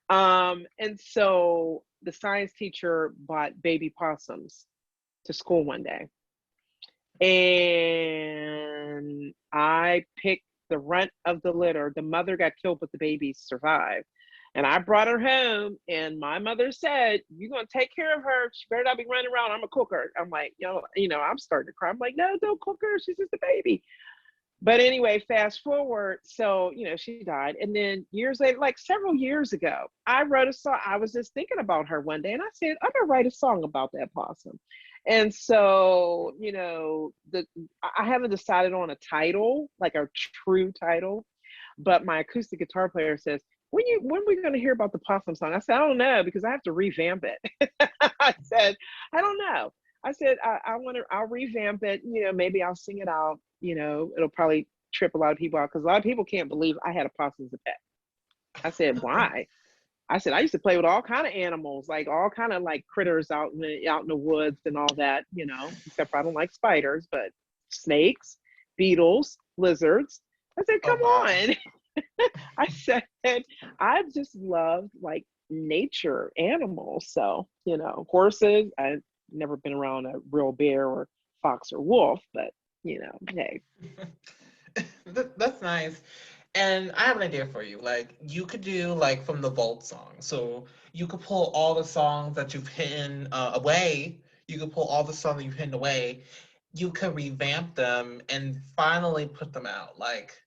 And so the science teacher bought baby possums to school one day. And I picked the runt of the litter. The mother got killed, but the babies survived. And I brought her home, and my mother said, "You're gonna take care of her. She better not be running around. I'm gonna cook her." I'm like, I'm starting to cry. I'm like, "No, don't cook her. She's just a baby." But anyway, fast forward, so she died, and then years later, like several years ago, I wrote a song. I was just thinking about her one day, and I said, "I'm gonna write a song about that possum." And so, I haven't decided on a title, like a true title, but my acoustic guitar player says, when are we going to hear about the possum song? I said, "I don't know, because I have to revamp it." I said, "I don't know." I said, I'll revamp it. Maybe I'll sing it out. It'll probably trip a lot of people out because a lot of people can't believe I had a possum as a pet. I said, "Why?" I said, "I used to play with all kind of animals, like all kind of like critters out in the woods and all that, except for I don't like spiders, but snakes, beetles, lizards." I said, oh "Come wow. on." I said, "I just love like nature animals. So, horses. I've never been around a real bear or fox or wolf, but hey." That's nice. And I have an idea for you. Like, you could do like from the vault song. So you could pull all the songs that you've hidden away. You could pull all the songs that you've hidden away. You could revamp them and finally put them out. Like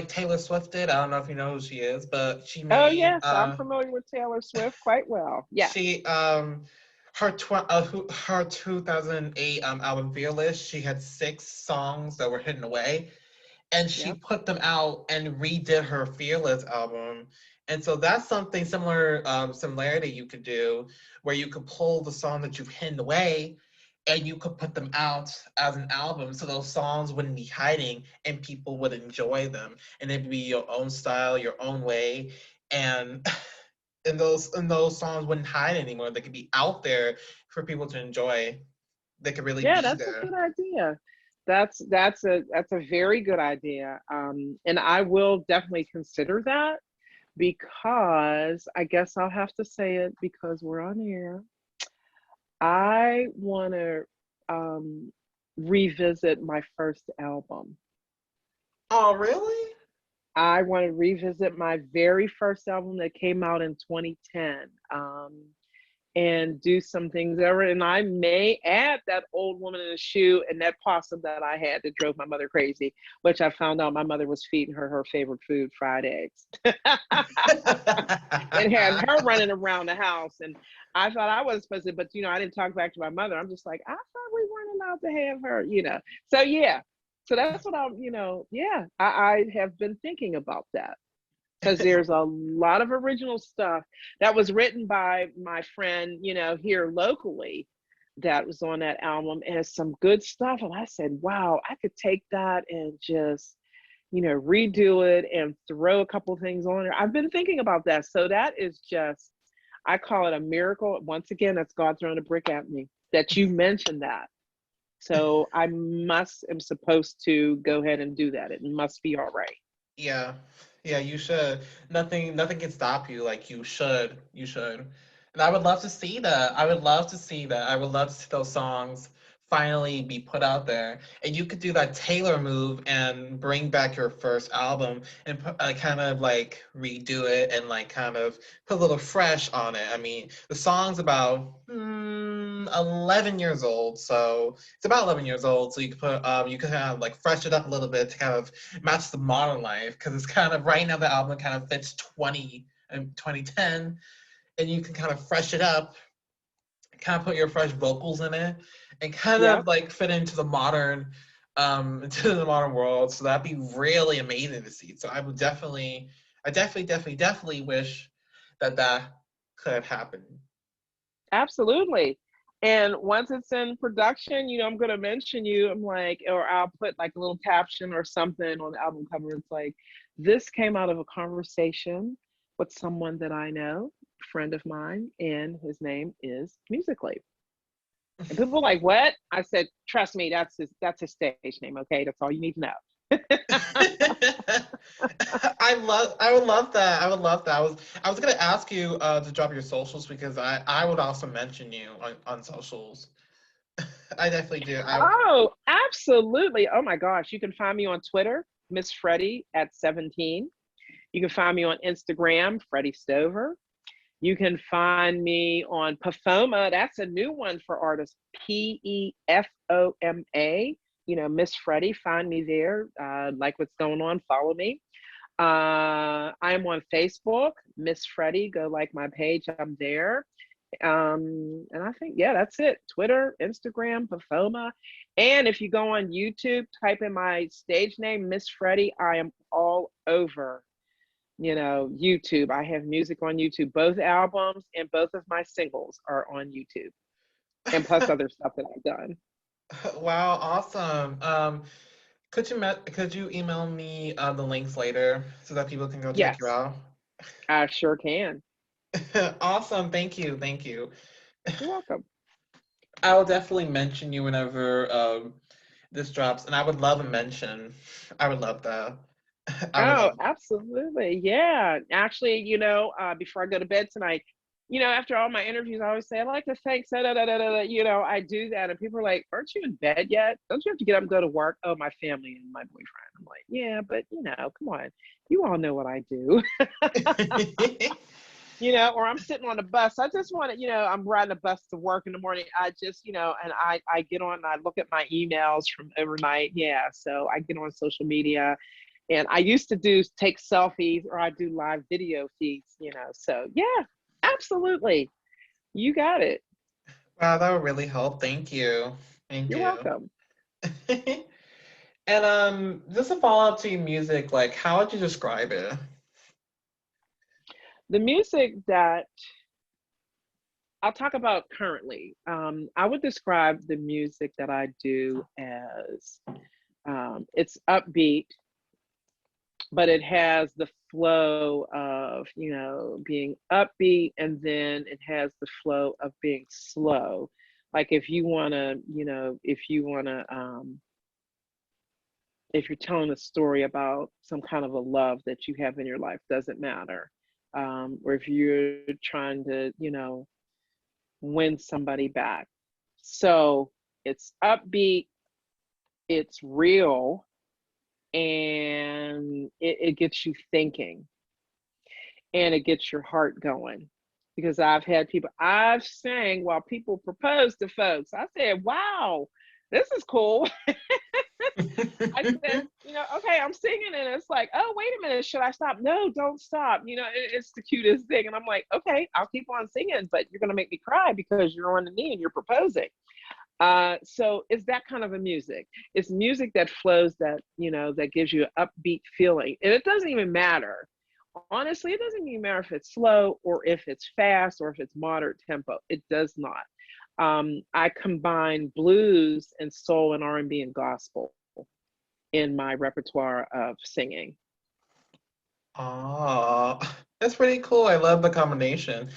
Taylor Swift did. I don't know if you know who she is, but she Oh, made yes, I'm familiar with Taylor Swift quite well. Yes. she her 2008 album Fearless. She had 6 songs that were hidden away, and she Yep. put them out and redid her Fearless album. And so that's something similar, similarity you could do, where you could pull the song that you've hidden away, and you could put them out as an album, so those songs wouldn't be hiding, and people would enjoy them, and it'd be your own style, your own way, and and those songs wouldn't hide anymore. They could be out there for people to enjoy. They could really Yeah, be that's a there. good idea. That's a very good idea. And I will definitely consider that, because I guess I'll have to say it because we're on air. I want to revisit my first album. Oh, really? I want to revisit my very first album that came out in 2010. And do some things ever. And I may add that old woman in a shoe and that possum that I had that drove my mother crazy, which I found out my mother was feeding her favorite food, fried eggs. And had her running around the house. And I thought I was supposed to, but I didn't talk back to my mother. I'm just like, I thought we weren't allowed to have her. So yeah. So that's what yeah, I have been thinking about that, because there's a lot of original stuff that was written by my friend, here locally, that was on that album, and it's some good stuff. And I said, wow, I could take that and just, redo it and throw a couple things on there. I've been thinking about that. So that is just, I call it a miracle. Once again, that's God throwing a brick at me that you mentioned that. So am supposed to go ahead and do that. It must be all right. Yeah, yeah, you should. Nothing can stop you. Like, you should. And I would love to see that. I would love to see that. I would love to see those songs finally be put out there, and you could do that Taylor move and bring back your first album and kind of like redo it and like kind of put a little fresh on it. I mean, the song's about 11 years old, so it's about 11 years old. So you could put you could kind of like fresh it up a little bit to kind of match the modern life, because it's kind of right now the album kind of fits 2010, and you can kind of fresh it up, kind of put your fresh vocals in it, and kind of Yep, like fit into the modern into the modern world. So that'd be really amazing to see. So I definitely wish that that could have happened. absolutely. And once it's in production, I'm going to mention you. I'm like, or I'll put like a little caption or something on the album cover. It's like, this came out of a conversation with someone that I know, a friend of mine, and his name is Musically. And people are like, what? I said, trust me, that's his stage name. Okay, that's all you need to know. I would love that. I would love that. I was gonna ask you to drop your socials, because I would also mention you on socials. I definitely do. Oh, absolutely. Oh my gosh. You can find me on Twitter, Miss Freddye at 17. You can find me on Instagram, Freddie Stover. You can find me on Pefoma. That's a new one for artists, Pefoma. Miss Freddye, find me there. Like what's going on, follow me. I am on Facebook, Miss Freddye. Go like my page, I'm there. And I think, yeah, that's it. Twitter, Instagram, Pefoma. And if you go on YouTube, type in my stage name, Miss Freddye. I am all over, YouTube. I have music on YouTube. Both albums and both of my singles are on YouTube, and plus other stuff that I've done. Wow, awesome. Could you email me the links later so that people can go check you Yes, out? I sure can. Awesome. Thank you. Thank you. You're welcome. I will definitely mention you whenever this drops, and I would love a mention. I would love that. I would Oh, love. absolutely. Yeah. Actually, before I go to bed tonight, after all my interviews, I always say, I like to thank, da, da, da, da, da, I do that. And people are like, aren't you in bed yet? Don't you have to get up and go to work? Oh, my family and my boyfriend. I'm like, yeah, but, come on. You all know what I do. Or I'm sitting on the bus. I just want to, I'm riding a bus to work in the morning. I just, and I get on and I look at my emails from overnight. Yeah. So I get on social media, and I used to take selfies, or I do live video feeds, So yeah, absolutely. You got it. Wow, that would really help. Thank you. Thank You're you. welcome. And just a follow up to your music, like how would you describe it? The music that I'll talk about currently, I would describe the music that I do as it's upbeat, but it has the flow of being upbeat, and then it has the flow of being slow. Like if you're telling a story about some kind of a love that you have in your life, doesn't matter. Or if you're trying to win somebody back. So it's upbeat, it's real, and it gets you thinking, and it gets your heart going. Because I've sang while people propose to folks. I said, wow, this is cool. I said, okay, I'm singing, and it's like, oh, wait a minute, should I stop? No, don't stop. It's the cutest thing. And I'm like, okay, I'll keep on singing, but you're going to make me cry because you're on the knee and you're proposing. So it's that kind of a music. It's music that flows, that gives you an upbeat feeling. And it doesn't even matter. Honestly, it doesn't even matter if it's slow or if it's fast or if it's moderate tempo. It does not. I combine blues and soul and R&B and gospel in my repertoire of singing. Oh, that's pretty cool. I love the combination.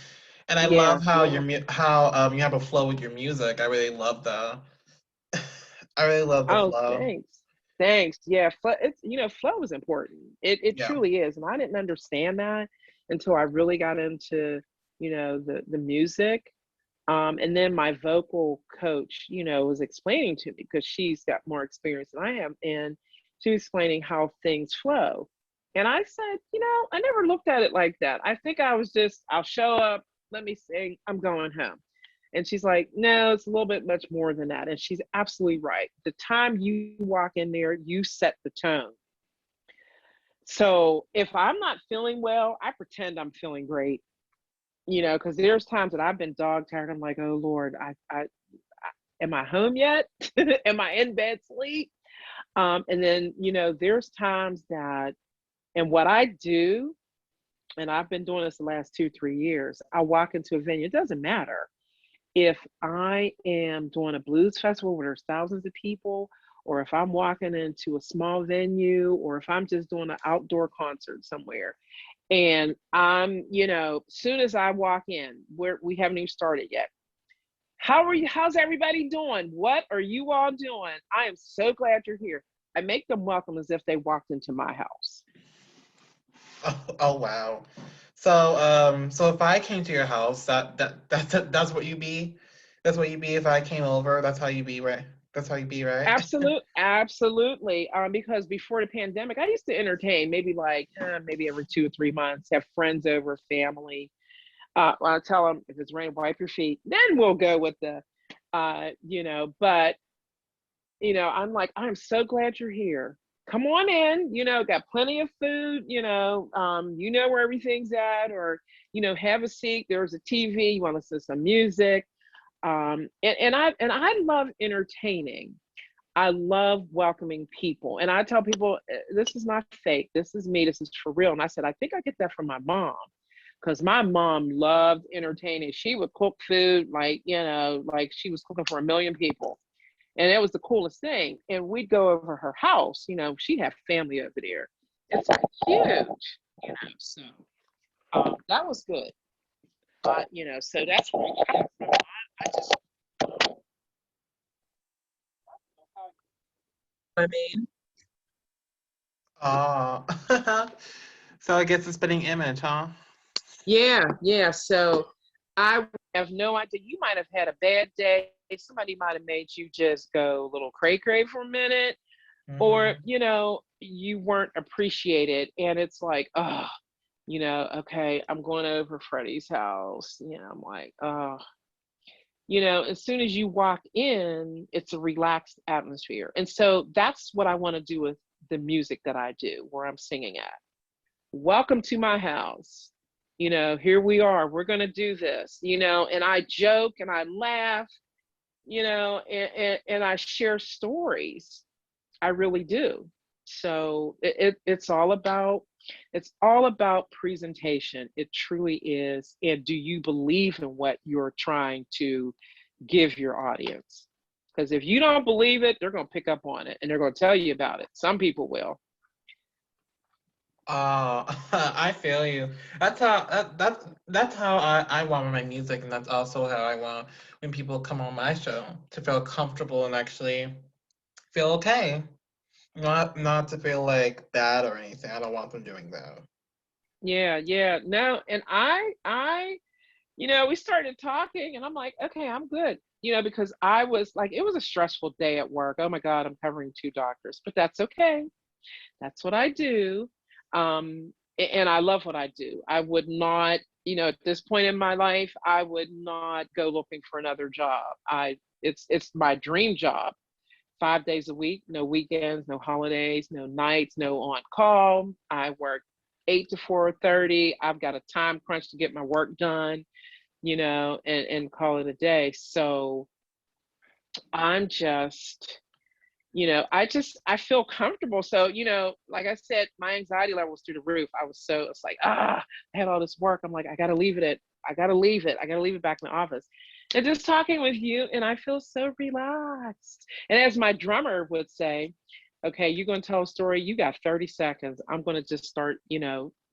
And I Yeah, love how you're welcome. you have a flow with your music. I really love that. I really love the Oh, flow. thanks. Thanks. Yeah, flow is important. It Yeah. truly is. And I didn't understand that until I really got into, the music. And then my vocal coach, was explaining to me, because she's got more experience than I am, and she was explaining how things flow. And I said, I never looked at it like that. I think I was just, I'll show up, let me sing, I'm going home. And she's like, no, it's a little bit much more than that. And she's absolutely right. The time you walk in there, you set the tone. So if I'm not feeling well, I pretend I'm feeling great, because there's times that I've been dog tired. I'm like, oh Lord, I am I home yet? Am I in bed sleep? And then, there's times that, and what I do, and I've been doing this the last 2-3 years, I walk into a venue, it doesn't matter if I am doing a blues festival where there's thousands of people, or if I'm walking into a small venue, or if I'm just doing an outdoor concert somewhere. And I'm, soon as I walk in, we haven't even started yet. How are you? How's everybody doing? What are you all doing? I am so glad you're here. I make them welcome as if they walked into my house. Oh wow. So if I came to your house, that's what you be. That's what you be if I came over. That's how you be, right? That's how you be, right? Absolutely. Because before the pandemic, I used to entertain maybe every 2 or 3 months, have friends over, family. I tell them, if it's raining, wipe your feet. Then we'll go with the, But I'm like, I'm so glad you're here. Come on in. Got plenty of food. Where everything's at, or have a seat. There's a TV. You want to listen to some music. And I love entertaining. I love welcoming people. And I tell people, this is not fake. This is me. This is for real. And I said, I think I get that from my mom, because my mom loved entertaining. She would cook food like she was cooking for 1 million people. And it was the coolest thing. And we'd go over her house. She'd have family over there. It's like huge, so that was good. But, so that's where I got it from. I just, I mean, Oh. So I guess it's spitting image, huh? yeah. So I have no idea. You might have had a bad day. Somebody might have made you just go a little cray cray for a minute, or, Hmm. you weren't appreciated. And it's like, oh, okay, I'm going over Freddie's house. I'm like, oh, as soon as you walk in, it's a relaxed atmosphere. And so that's what I want to do with the music that I do, where I'm singing at. Welcome to my house. Here we are. We're going to do this, and I joke and I laugh, and I share stories. I really do. So it's all about presentation. It truly is. And do you believe in what you're trying to give your audience? Because if you don't believe it, they're going to pick up on it and they're going to tell you about it. Some people will. I feel you. That's how I want my music, and that's also how I want when people come on my show to feel comfortable and actually feel okay. Not to feel like bad or anything. I don't want them doing that. Yeah. No, and we started talking and I'm like, okay, I'm good. Because I was like, it was a stressful day at work. Oh my God, I'm covering 2 doctors, but that's okay. That's what I do. And I love what I do. I would not, at this point in my life, I would not go looking for another job. It's my dream job. 5 days a week, no weekends, no holidays, no nights, no on call. I work 8 to 4:30. I've got a time crunch to get my work done, and call it a day. So I'm just, I feel comfortable. So, like I said, my anxiety level was through the roof. It's like, I had all this work. I'm like, I got to leave it. I got to leave it. I got to leave it back in the office. And just talking with you, and I feel so relaxed. And as my drummer would say, okay, you're going to tell a story. You got 30 seconds. I'm going to just start,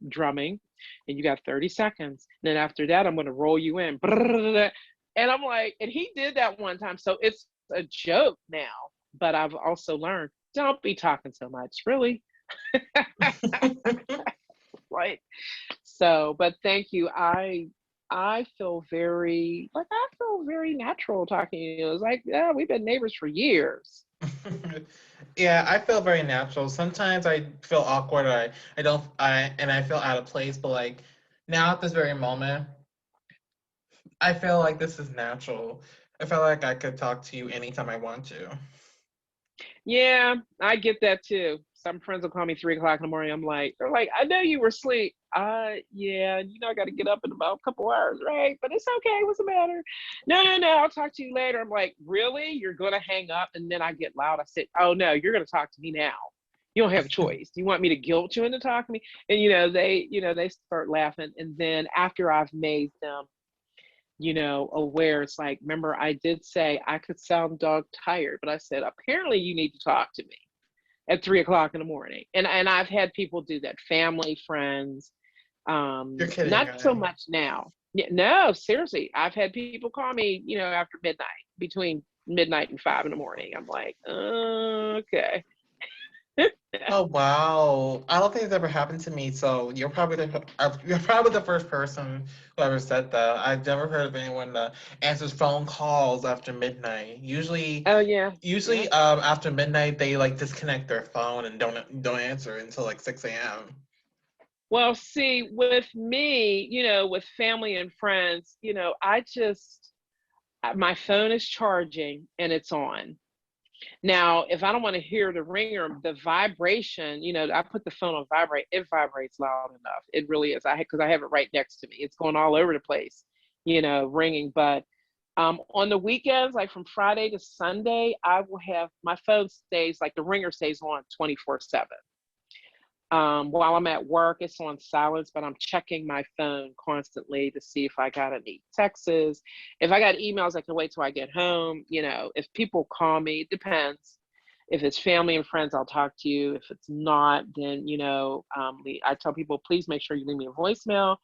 drumming, and you got 30 seconds. And then after that, I'm going to roll you in. And I'm like, and he did that one time. So it's a joke now, but I've also learned, don't be talking so much, really. Right. So, but thank you. I feel very natural talking to you. It's like, yeah, we've been neighbors for years. Yeah, I feel very natural. Sometimes I feel awkward, or I don't, I feel out of place. But like now at this very moment, I feel like this is natural. I feel like I could talk to you anytime I want to. Yeah, I get that too. Some friends will call me 3 o'clock in the morning. They're like, I know you were asleep. Yeah, I got to get up in about a couple hours, right? But it's okay. What's the matter? No, no, no. I'll talk to you later. I'm like, really? You're gonna hang up? And then I get loud. I said, oh no, you're gonna talk to me now. You don't have a choice. You want me to guilt you into talking to me? And they start laughing. And then after I've made them aware. It's like, remember, I did say I could sound dog tired, but I said, apparently you need to talk to me at 3 o'clock in the morning. And I've had people do that, family, friends, You're kidding, not so right? much now. Yeah, no, seriously. I've had people call me, after midnight, between midnight and 5 in the morning. I'm like, okay. Oh wow! I don't think it's ever happened to me. So you're probably the first person who ever said that. I've never heard of anyone that answers phone calls after midnight. Usually, Oh yeah. Yeah. usually after midnight they like disconnect their phone and don't answer until like 6 a.m. Well, see, with me, with family and friends, my phone is charging and it's on. Now, if I don't want to hear the ringer, the vibration, I put the phone on vibrate, it vibrates loud enough. It really is. Because I have it right next to me. It's going all over the place, ringing. But on the weekends, like from Friday to Sunday, I will have my phone stays, like the ringer stays on 24/7. While I'm at work, it's on silence, but I'm checking my phone constantly to see if I got any texts. If I got emails, I can wait till I get home. If people call me, it depends. If it's family and friends, I'll talk to you. If it's not, then, I tell people, please make sure you leave me a voicemail.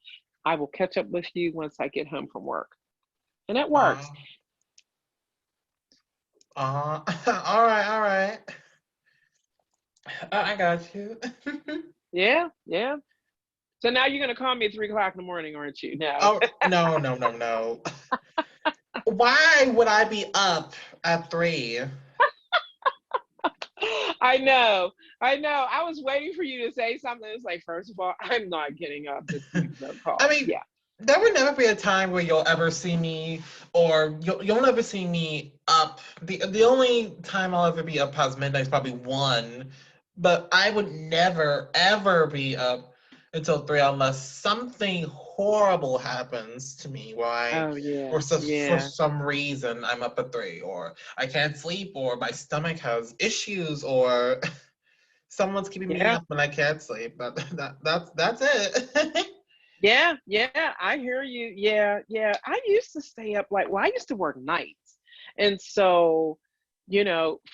I will catch up with you once I get home from work. And it works. Uh, all right, all right. I got you. Yeah, yeah. So now you're going to call me at 3 o'clock in the morning, aren't you? No. Oh no, no, no, no. Why would I be up at 3? I know. I know. I was waiting for you to say something. It's like, first of all, I'm not getting up to take no I call. mean, Yeah. there would never be a time where you'll ever see me, or you'll never see me up. The only time I'll ever be up past midnight is probably 1, but I would never ever be up until 3 unless something horrible happens to me where Oh yeah. for Yeah. some reason I'm up at 3, or I can't sleep, or my stomach has issues, or someone's keeping me Yeah. up and I can't sleep. But that's it. Yeah. Yeah. I hear you. Yeah. Yeah. I used to stay up I used to work nights. And so,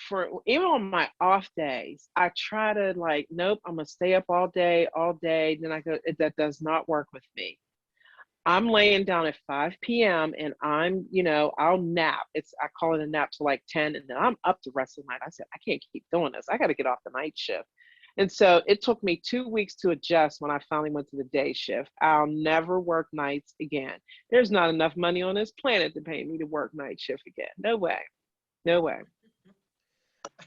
for even on my off days, I try to nope, I'm gonna stay up all day. Then I go, that does not work with me. I'm laying down at 5 p.m. and I'll nap. I call it a nap to like 10, and then I'm up the rest of the night. I said, I can't keep doing this. I got to get off the night shift. And so it took me 2 weeks to adjust when I finally went to the day shift. I'll never work nights again. There's not enough money on this planet to pay me to work night shift again. No way. No way.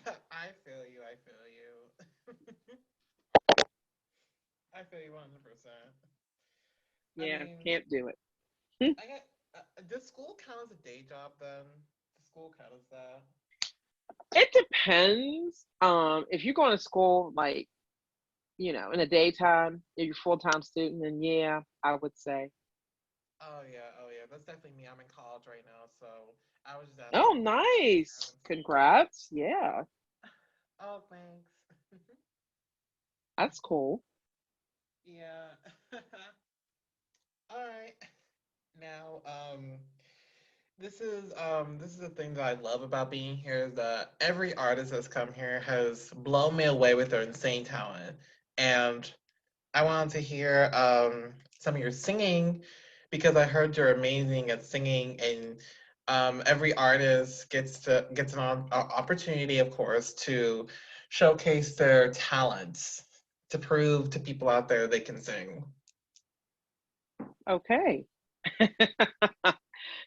I feel you. I feel you. I feel you 100%. I Yeah, mean, can't do it. I get. Does school count as a day job then? Does school count as that? It depends. If you're going to school in the daytime, if you're a full-time student, then yeah, I would say. Oh yeah, oh yeah. That's definitely me. I'm in college right now, so I was just Oh, asking if school nice. counts. Congrats. Yeah, Oh, thanks. that's cool. Yeah. All right. Now, this is the thing that I love about being here is that every artist that's come here has blown me away with their insane talent. And I wanted to hear some of your singing because I heard you're amazing at singing, and every artist gets an opportunity, of course, to showcase their talents to prove to people out there they can sing. Okay.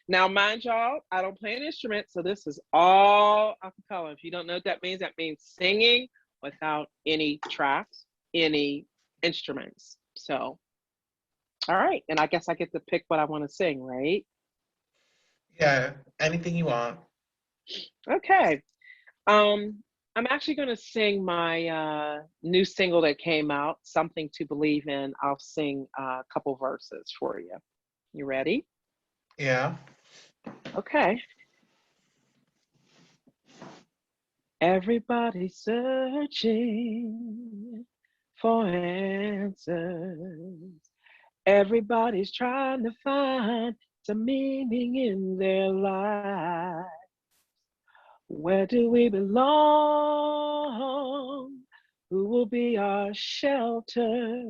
Now, mind y'all, I don't play an instrument, so this is all a cappella. If you don't know what that means singing without any tracks, any instruments. So, all right. And I guess I get to pick what I want to sing, right? Yeah, anything you want. Okay. Um, I'm actually going to sing my new single that came out, Something to Believe in. I'll sing a couple verses for you. You ready? Yeah. Okay. Everybody's searching for answers. Everybody's trying to find some meaning in their life. Where do we belong? Who will be our shelter?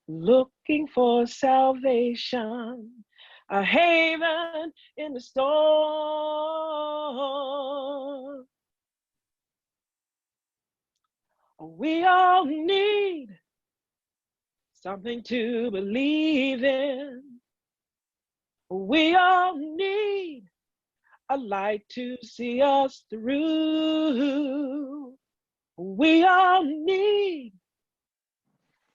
Looking for salvation, a haven in the storm. We all need something to believe in. We all need a light to see us through. We all need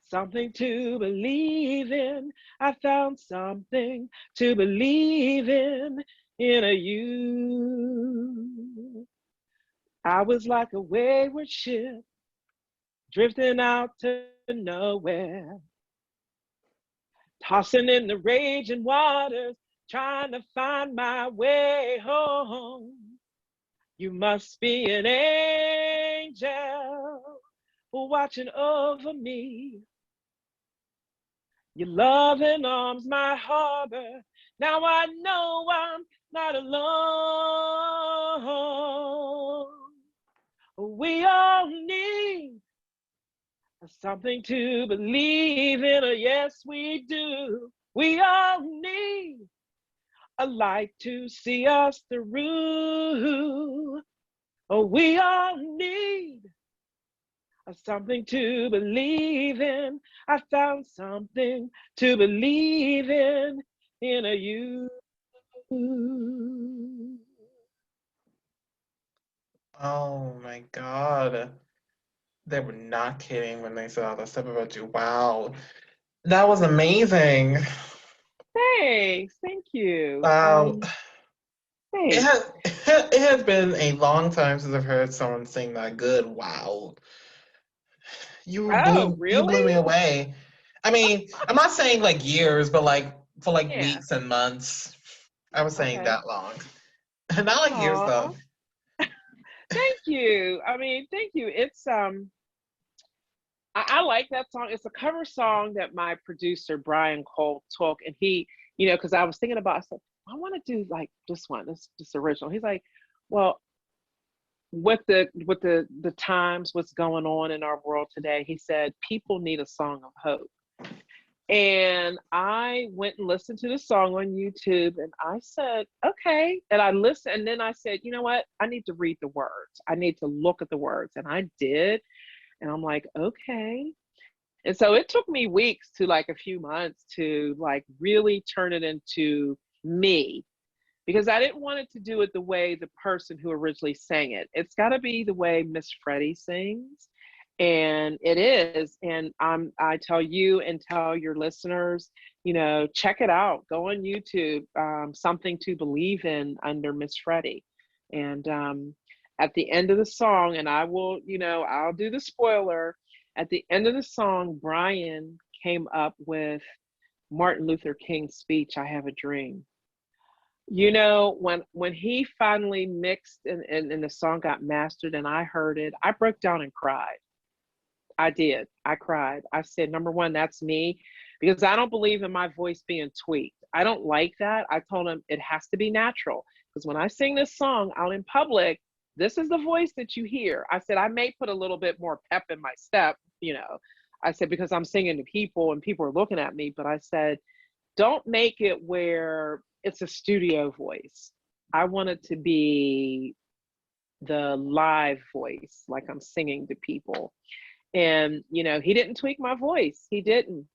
something to believe in. I found something to believe in a you. I was like a wayward ship drifting out to nowhere, tossing in the raging waters, trying to find my way home. You must be an angel watching over me. Your loving arms, my harbor. Now I know I'm not alone. We all need something to believe in. Yes, we do. We all need a light to see us through. We all need something to believe in. I found something to believe in a you. Oh my God. They were not kidding when they said all that stuff about you. Wow. That was amazing. Thanks, thank you. Wow. It Thanks. has it has been a long time since I've heard someone sing that good. Wow. Oh, You blew really? me away. I mean, I'm not saying like years, but like for like Yeah. weeks and months. I was saying Okay. that long. Not like years though. Aw, thank you. Thank you. I like that song. It's a cover song that my producer Brian Cole took, and he, because I was thinking about, I said, I want to do like this one, this original. He's like, well, with the times, what's going on in our world today, he said people need a song of hope. And I went and listened to the song on YouTube, and I said, okay. And I listened, and then I said, you know what? I need to read the words. I need to look at the words. And I did. And I'm like, okay. And so it took me weeks to like a few months to like really turn it into me, because I didn't want it to do it the way the person who originally sang it. It's got to be the way Miss Freddie sings, and it is. And I tell you and tell your listeners, check it out. Go on YouTube, Something to Believe in under Miss Freddie, and at the end of the song, and I'll do the spoiler. At the end of the song, Brian came up with Martin Luther King's speech, "I Have a Dream." When he finally mixed and the song got mastered and I heard it, I broke down and cried. I did. I cried. I said, number one, that's me, because I don't believe in my voice being tweaked. I don't like that. I told him it has to be natural, because when I sing this song out in public, this is the voice that you hear. I said, I may put a little bit more pep in my step, I said, because I'm singing to people and people are looking at me, but I said, don't make it where it's a studio voice. I want it to be the live voice, like I'm singing to people. And he didn't tweak my voice. He didn't.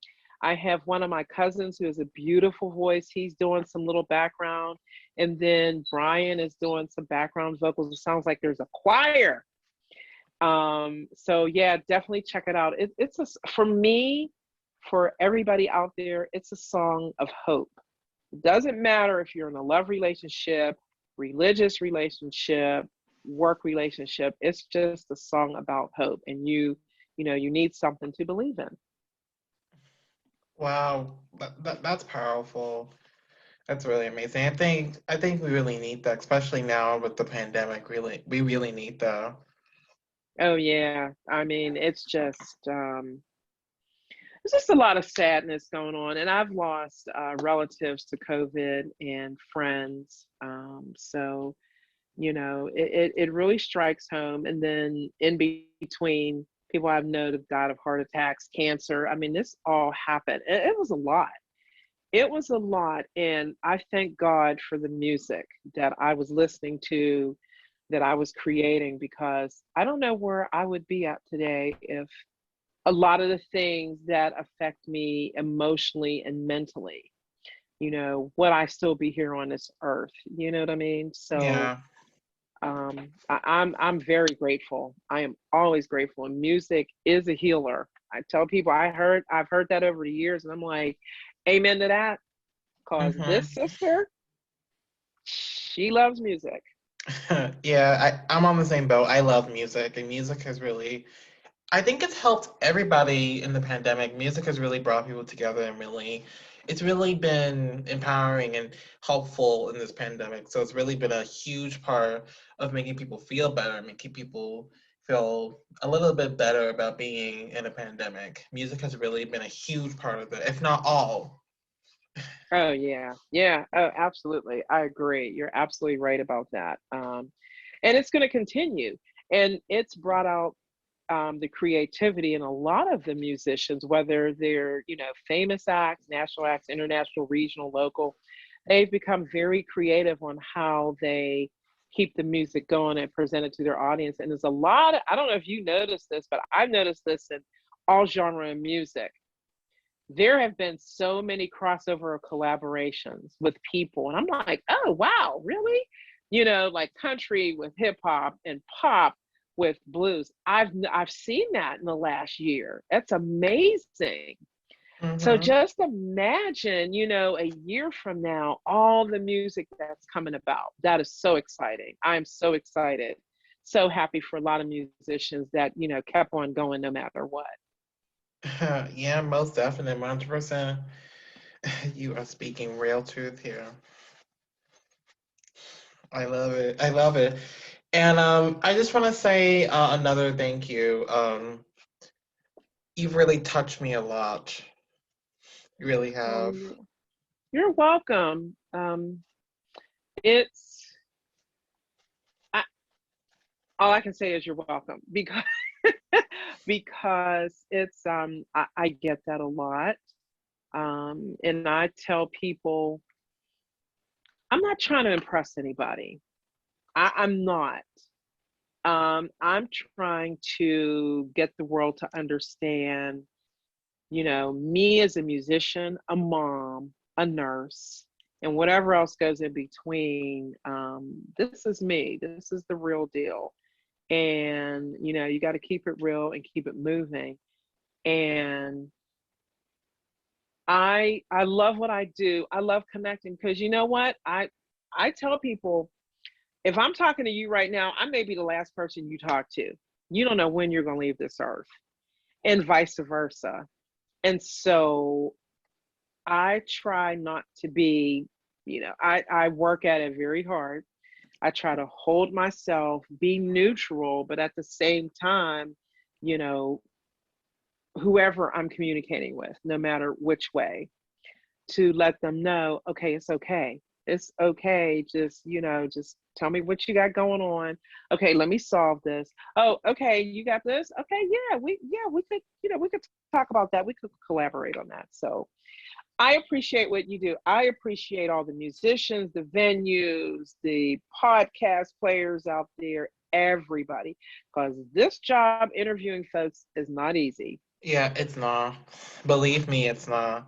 I have one of my cousins who has a beautiful voice. He's doing some little background. And then Brian is doing some background vocals. It sounds like there's a choir. So yeah, definitely check it out. It's for me, for everybody out there, it's a song of hope. It doesn't matter if you're in a love relationship, religious relationship, work relationship. It's just a song about hope, and you need something to believe in. Wow, that's powerful. That's really amazing. I think we really need that, especially now with the pandemic. Really, we really need that. Oh yeah, I mean, it's just a lot of sadness going on, and I've lost relatives to COVID and friends. So it really strikes home. And then in between, people I've known have died of heart attacks, cancer. I mean, this all happened. It was a lot. It was a lot, and I thank God for the music that I was listening to, that I was creating, because I don't know where I would be at today if a lot of the things that affect me emotionally and mentally, would I still be here on this earth? You know what I mean? So Yeah. I'm very grateful. I am always grateful, and music is a healer. I tell people I've heard that over the years, and I'm like, amen to that, because this Hmm. sister, she loves music. Yeah, I'm on the same boat. I love music, and music has really, I think it's helped everybody in the pandemic. Music has really brought people together, and it's really been empowering and helpful in this pandemic. So it's really been a huge part of making people feel better, making people feel a little bit better about being in a pandemic. Music has really been a huge part of it, if not all. Oh yeah, yeah. Oh, absolutely. I agree. You're absolutely right about that. And it's going to continue, and it's brought out the creativity in a lot of the musicians, whether they're famous acts, national acts, international, regional, local. They've become very creative on how they keep the music going and present it to their audience. And there's a lot of, I don't know if you noticed this, but I've noticed this in all genre of music. There have been so many crossover collaborations with people, and I'm like, oh wow, really? Like country with hip hop and pop with blues. I've seen that in the last year. That's amazing. So Hmm. just imagine, a year from now, all the music that's coming about. That is so exciting. I'm so excited. So happy for a lot of musicians that, kept on going no matter what. Yeah, most definitely, 100%. You are speaking real truth here. I love it. I love it. And I just want to say another thank you. You've really touched me a lot. You really Well, have. you're welcome. It's I, all I can say is you're welcome, because I get that a lot. And I tell people I'm not trying to impress anybody. I'm not. I'm trying to get the world to understand, me as a musician, a mom, a nurse, and whatever else goes in between. This is me. This is the real deal. And, you got to keep it real and keep it moving. And I love what I do. I love connecting, because you know what? I tell people, if I'm talking to you right now, I may be the last person you talk to. You don't know when you're going to leave this earth, and vice versa. And so I try not to be, I work at it very hard. I try to hold myself, be neutral, but at the same time, you know, whoever I'm communicating with, no matter which way, to let them know, okay, it's okay. It's okay. Just tell me what you got going on. Okay, let me solve this. Oh, okay, you got this. Okay, we could, we could talk about that. We could collaborate on that. So I appreciate what you do. I appreciate all the musicians, the venues, the podcast players out there, everybody, because this job interviewing folks is not easy. Yeah, it's not. Believe me, it's not.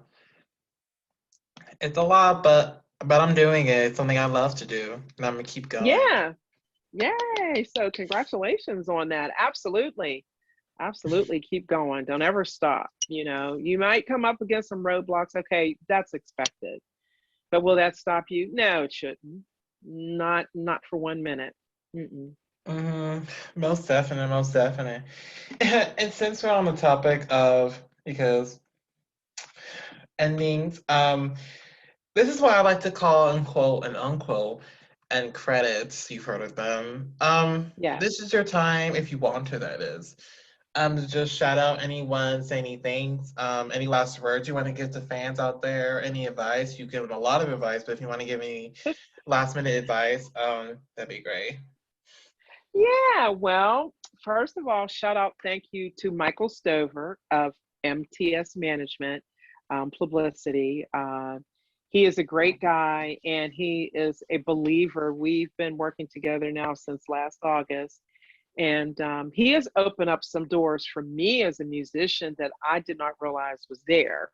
It's a lot, but I'm doing it. It's something I love to do, and I'm gonna keep going. Yeah. Yay. So congratulations on that. Absolutely. Absolutely. Keep going. Don't ever stop. You know, you might come up against some roadblocks. Okay, that's expected. But will that stop you? No, it shouldn't. Not for 1 minute. Mm-mm. Hmm. Most definite, most definite. And since we're on the topic of because endings, this is what I like to call unquote and unquote and credits. You've heard of them. This Yes. is your time if you want to. That is. To just shout out anyone, say anything. Any last words you want to give to fans out there? Any advice? You've given a lot of advice, but if you want to give any last minute advice, that'd be great. Yeah, well, first of all, shout out thank you to Michael Stover of MTS Management, Publicity. He is a great guy and he is a believer. We've been working together now since last August, and he has opened up some doors for me as a musician that I did not realize was there.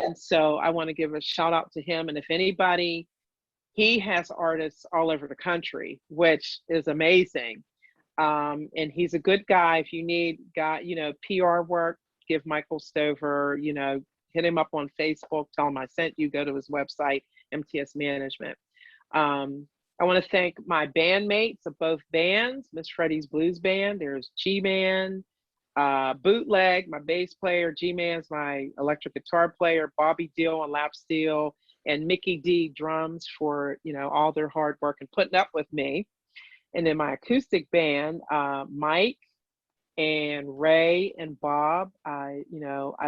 And so I want to give a shout out to him. And if anybody, he has artists all over the country, which is amazing. And he's a good guy. If you need guy, PR work, give Michael Stover, hit him up on Facebook, tell him I sent you, go to his website, MTS Management. I want to thank my bandmates of both bands, Miss Freddie's Blues Band. There's G Man, Bootleg, my bass player, G Man's my electric guitar player, Bobby Deal on lap steel, and Mickey D drums for all their hard work and putting up with me. And then my acoustic band, Mike and Ray and Bob. I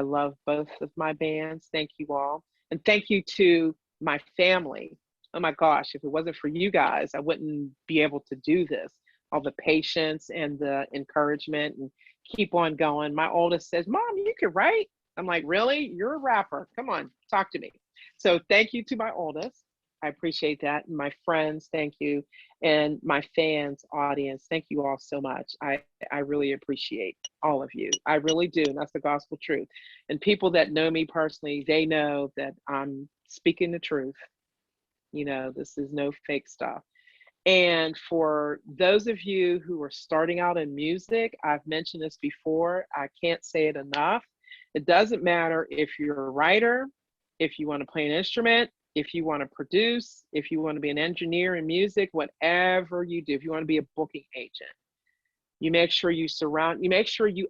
love both of my bands. Thank you all. And thank you to my family. Oh my gosh, if it wasn't for you guys, I wouldn't be able to do this. All the patience and the encouragement and keep on going. My oldest says, Mom, you can write. I'm like, really? You're a rapper. Come on, talk to me. So thank you to my oldest. I appreciate that. And my friends, thank you. And my fans, audience, thank you all so much. I really appreciate all of you. I really do. And that's the gospel truth. And people that know me personally, they know that I'm speaking the truth. This is no fake stuff. And for those of you who are starting out in music, I've mentioned this before, I can't say it enough. It doesn't matter if you're a writer, if you want to play an instrument, if you want to produce, if you want to be an engineer in music, whatever you do, if you want to be a booking agent, you make sure you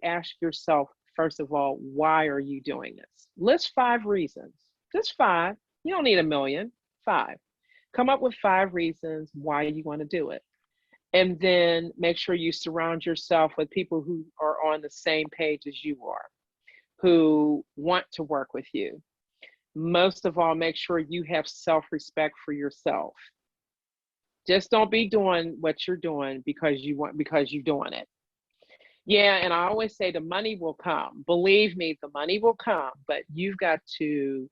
ask yourself, first of all, why are you doing this? List 5 reasons, just 5. You don't need a million, 5. Come up with 5 reasons why you want to do it. And then make sure you surround yourself with people who are on the same page as you are, who want to work with you. Most of all, make sure you have self-respect for yourself. Just don't be doing what you're doing because you're doing it. Yeah, and I always say the money will come. Believe me, the money will come, but you've got to,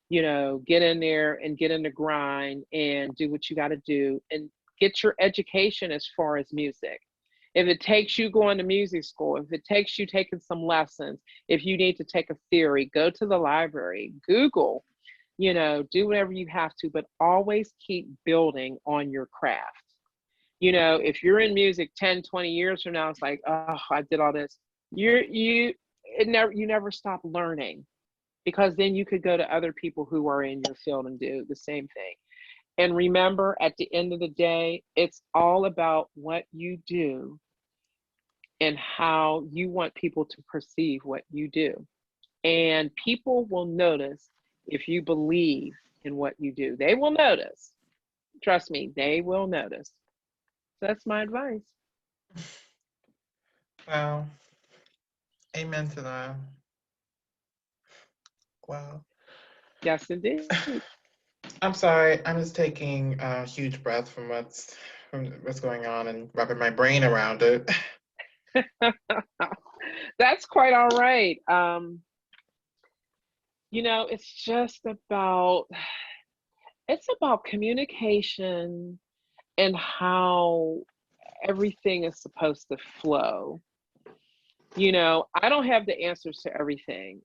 get in there and get in the grind and do what you got to do and get your education as far as music. If it takes you going to music school, if it takes you taking some lessons, if you need to take a theory, go to the library, Google, do whatever you have to, but always keep building on your craft. If you're in music 10, 20 years from now, it's like, oh, I did all this. You never stop learning, because then you could go to other people who are in your field and do the same thing. And remember, at the end of the day, it's all about what you do and how you want people to perceive what you do. And people will notice if you believe in what you do. They will notice. Trust me, they will notice. So that's my advice. Wow. Amen to that. Wow. Yes, indeed. I'm sorry. I'm just taking a huge breath from what's going on and wrapping my brain around it. That's quite all right. It's just about communication and how everything is supposed to flow. I don't have the answers to everything.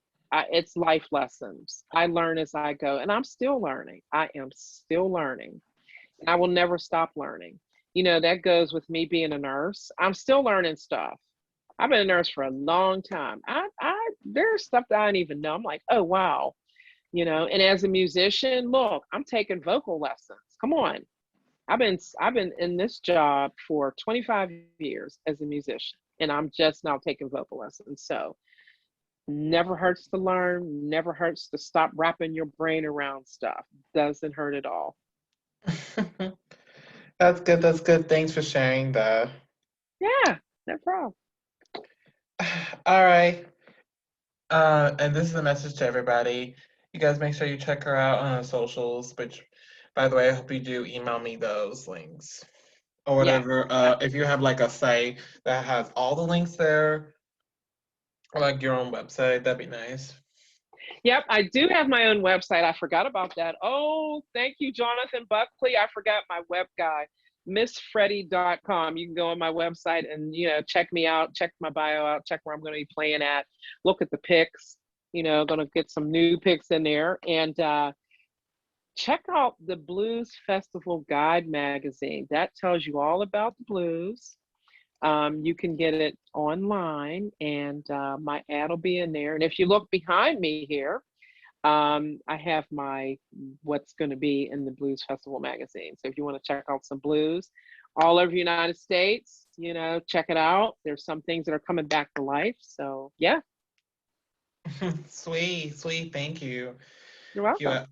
It's life lessons. I learn as I go, and I'm still learning. I am still learning, and I will never stop learning. That goes with me being a nurse. I'm still learning stuff. I've been a nurse for a long time. There's stuff that I didn't even know. I'm like, oh wow, And as a musician, look, I'm taking vocal lessons. Come on, I've been in this job for 25 years as a musician, and I'm just now taking vocal lessons. So never hurts to learn, never hurts to stop wrapping your brain around stuff. Doesn't hurt at all. That's good. That's good. Thanks for sharing that. Yeah, no problem. All right. And this is a message to everybody. You guys make sure you check her out on her socials, which, by the way, I hope you do email me those links or Yeah. whatever. If you have like a site that has all the links there, or like your own website, that'd be nice. Yep, I do have my own website. I forgot about that. Oh, thank you, Jonathan Buckley. I forgot my web guy, MissFreddye.com. You can go on my website and, check me out, check my bio out, check where I'm going to be playing at, look at the pics, going to get some new pics in there. And check out the Blues Festival Guide magazine. That tells you all about the blues. You can get it online, and my ad will be in there. And if you look behind me here, I have what's going to be in the Blues Festival magazine. So if you want to check out some blues all over the United States, check it out. There's some things that are coming back to life. So yeah. Sweet, sweet. Thank you. You're You, welcome.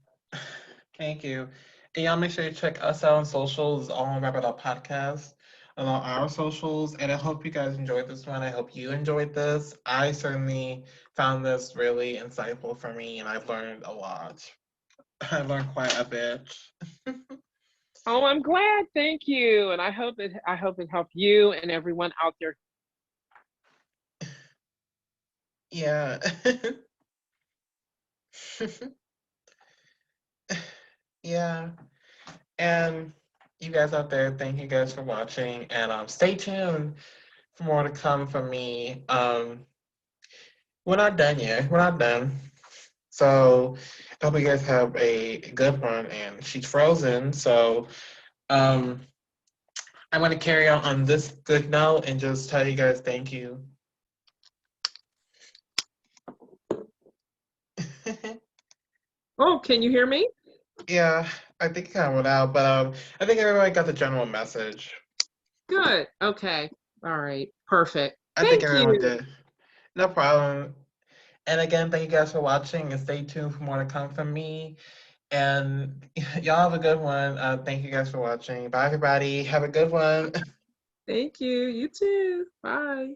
thank you. And y'all make sure you check us out on socials, all on Wrap It Up Podcast, on all our socials. And I hope you guys enjoyed this one. I hope you enjoyed this. I certainly found this really insightful for me, and I've learned a lot. I learned quite a bit. Oh, I'm glad. Thank you. And I hope it helped you and everyone out there. Yeah. Yeah. And you guys out there, thank you guys for watching. And stay tuned for more to come from me. We're not done yet. We're not done. So I hope you guys have a good one. And she's frozen. So um, I'm going to carry on this good note and just tell you guys thank you. Oh, can you hear me? Yeah, I think it kind of went out, but I think everybody got the general message. Good. Okay. All right. Perfect. I think Thank everyone you. did. No problem. And again, thank you guys for watching and stay tuned for more to come from me. And y'all have a good one. Thank you guys for watching. Bye, everybody. Have a good one. Thank you. You too. Bye.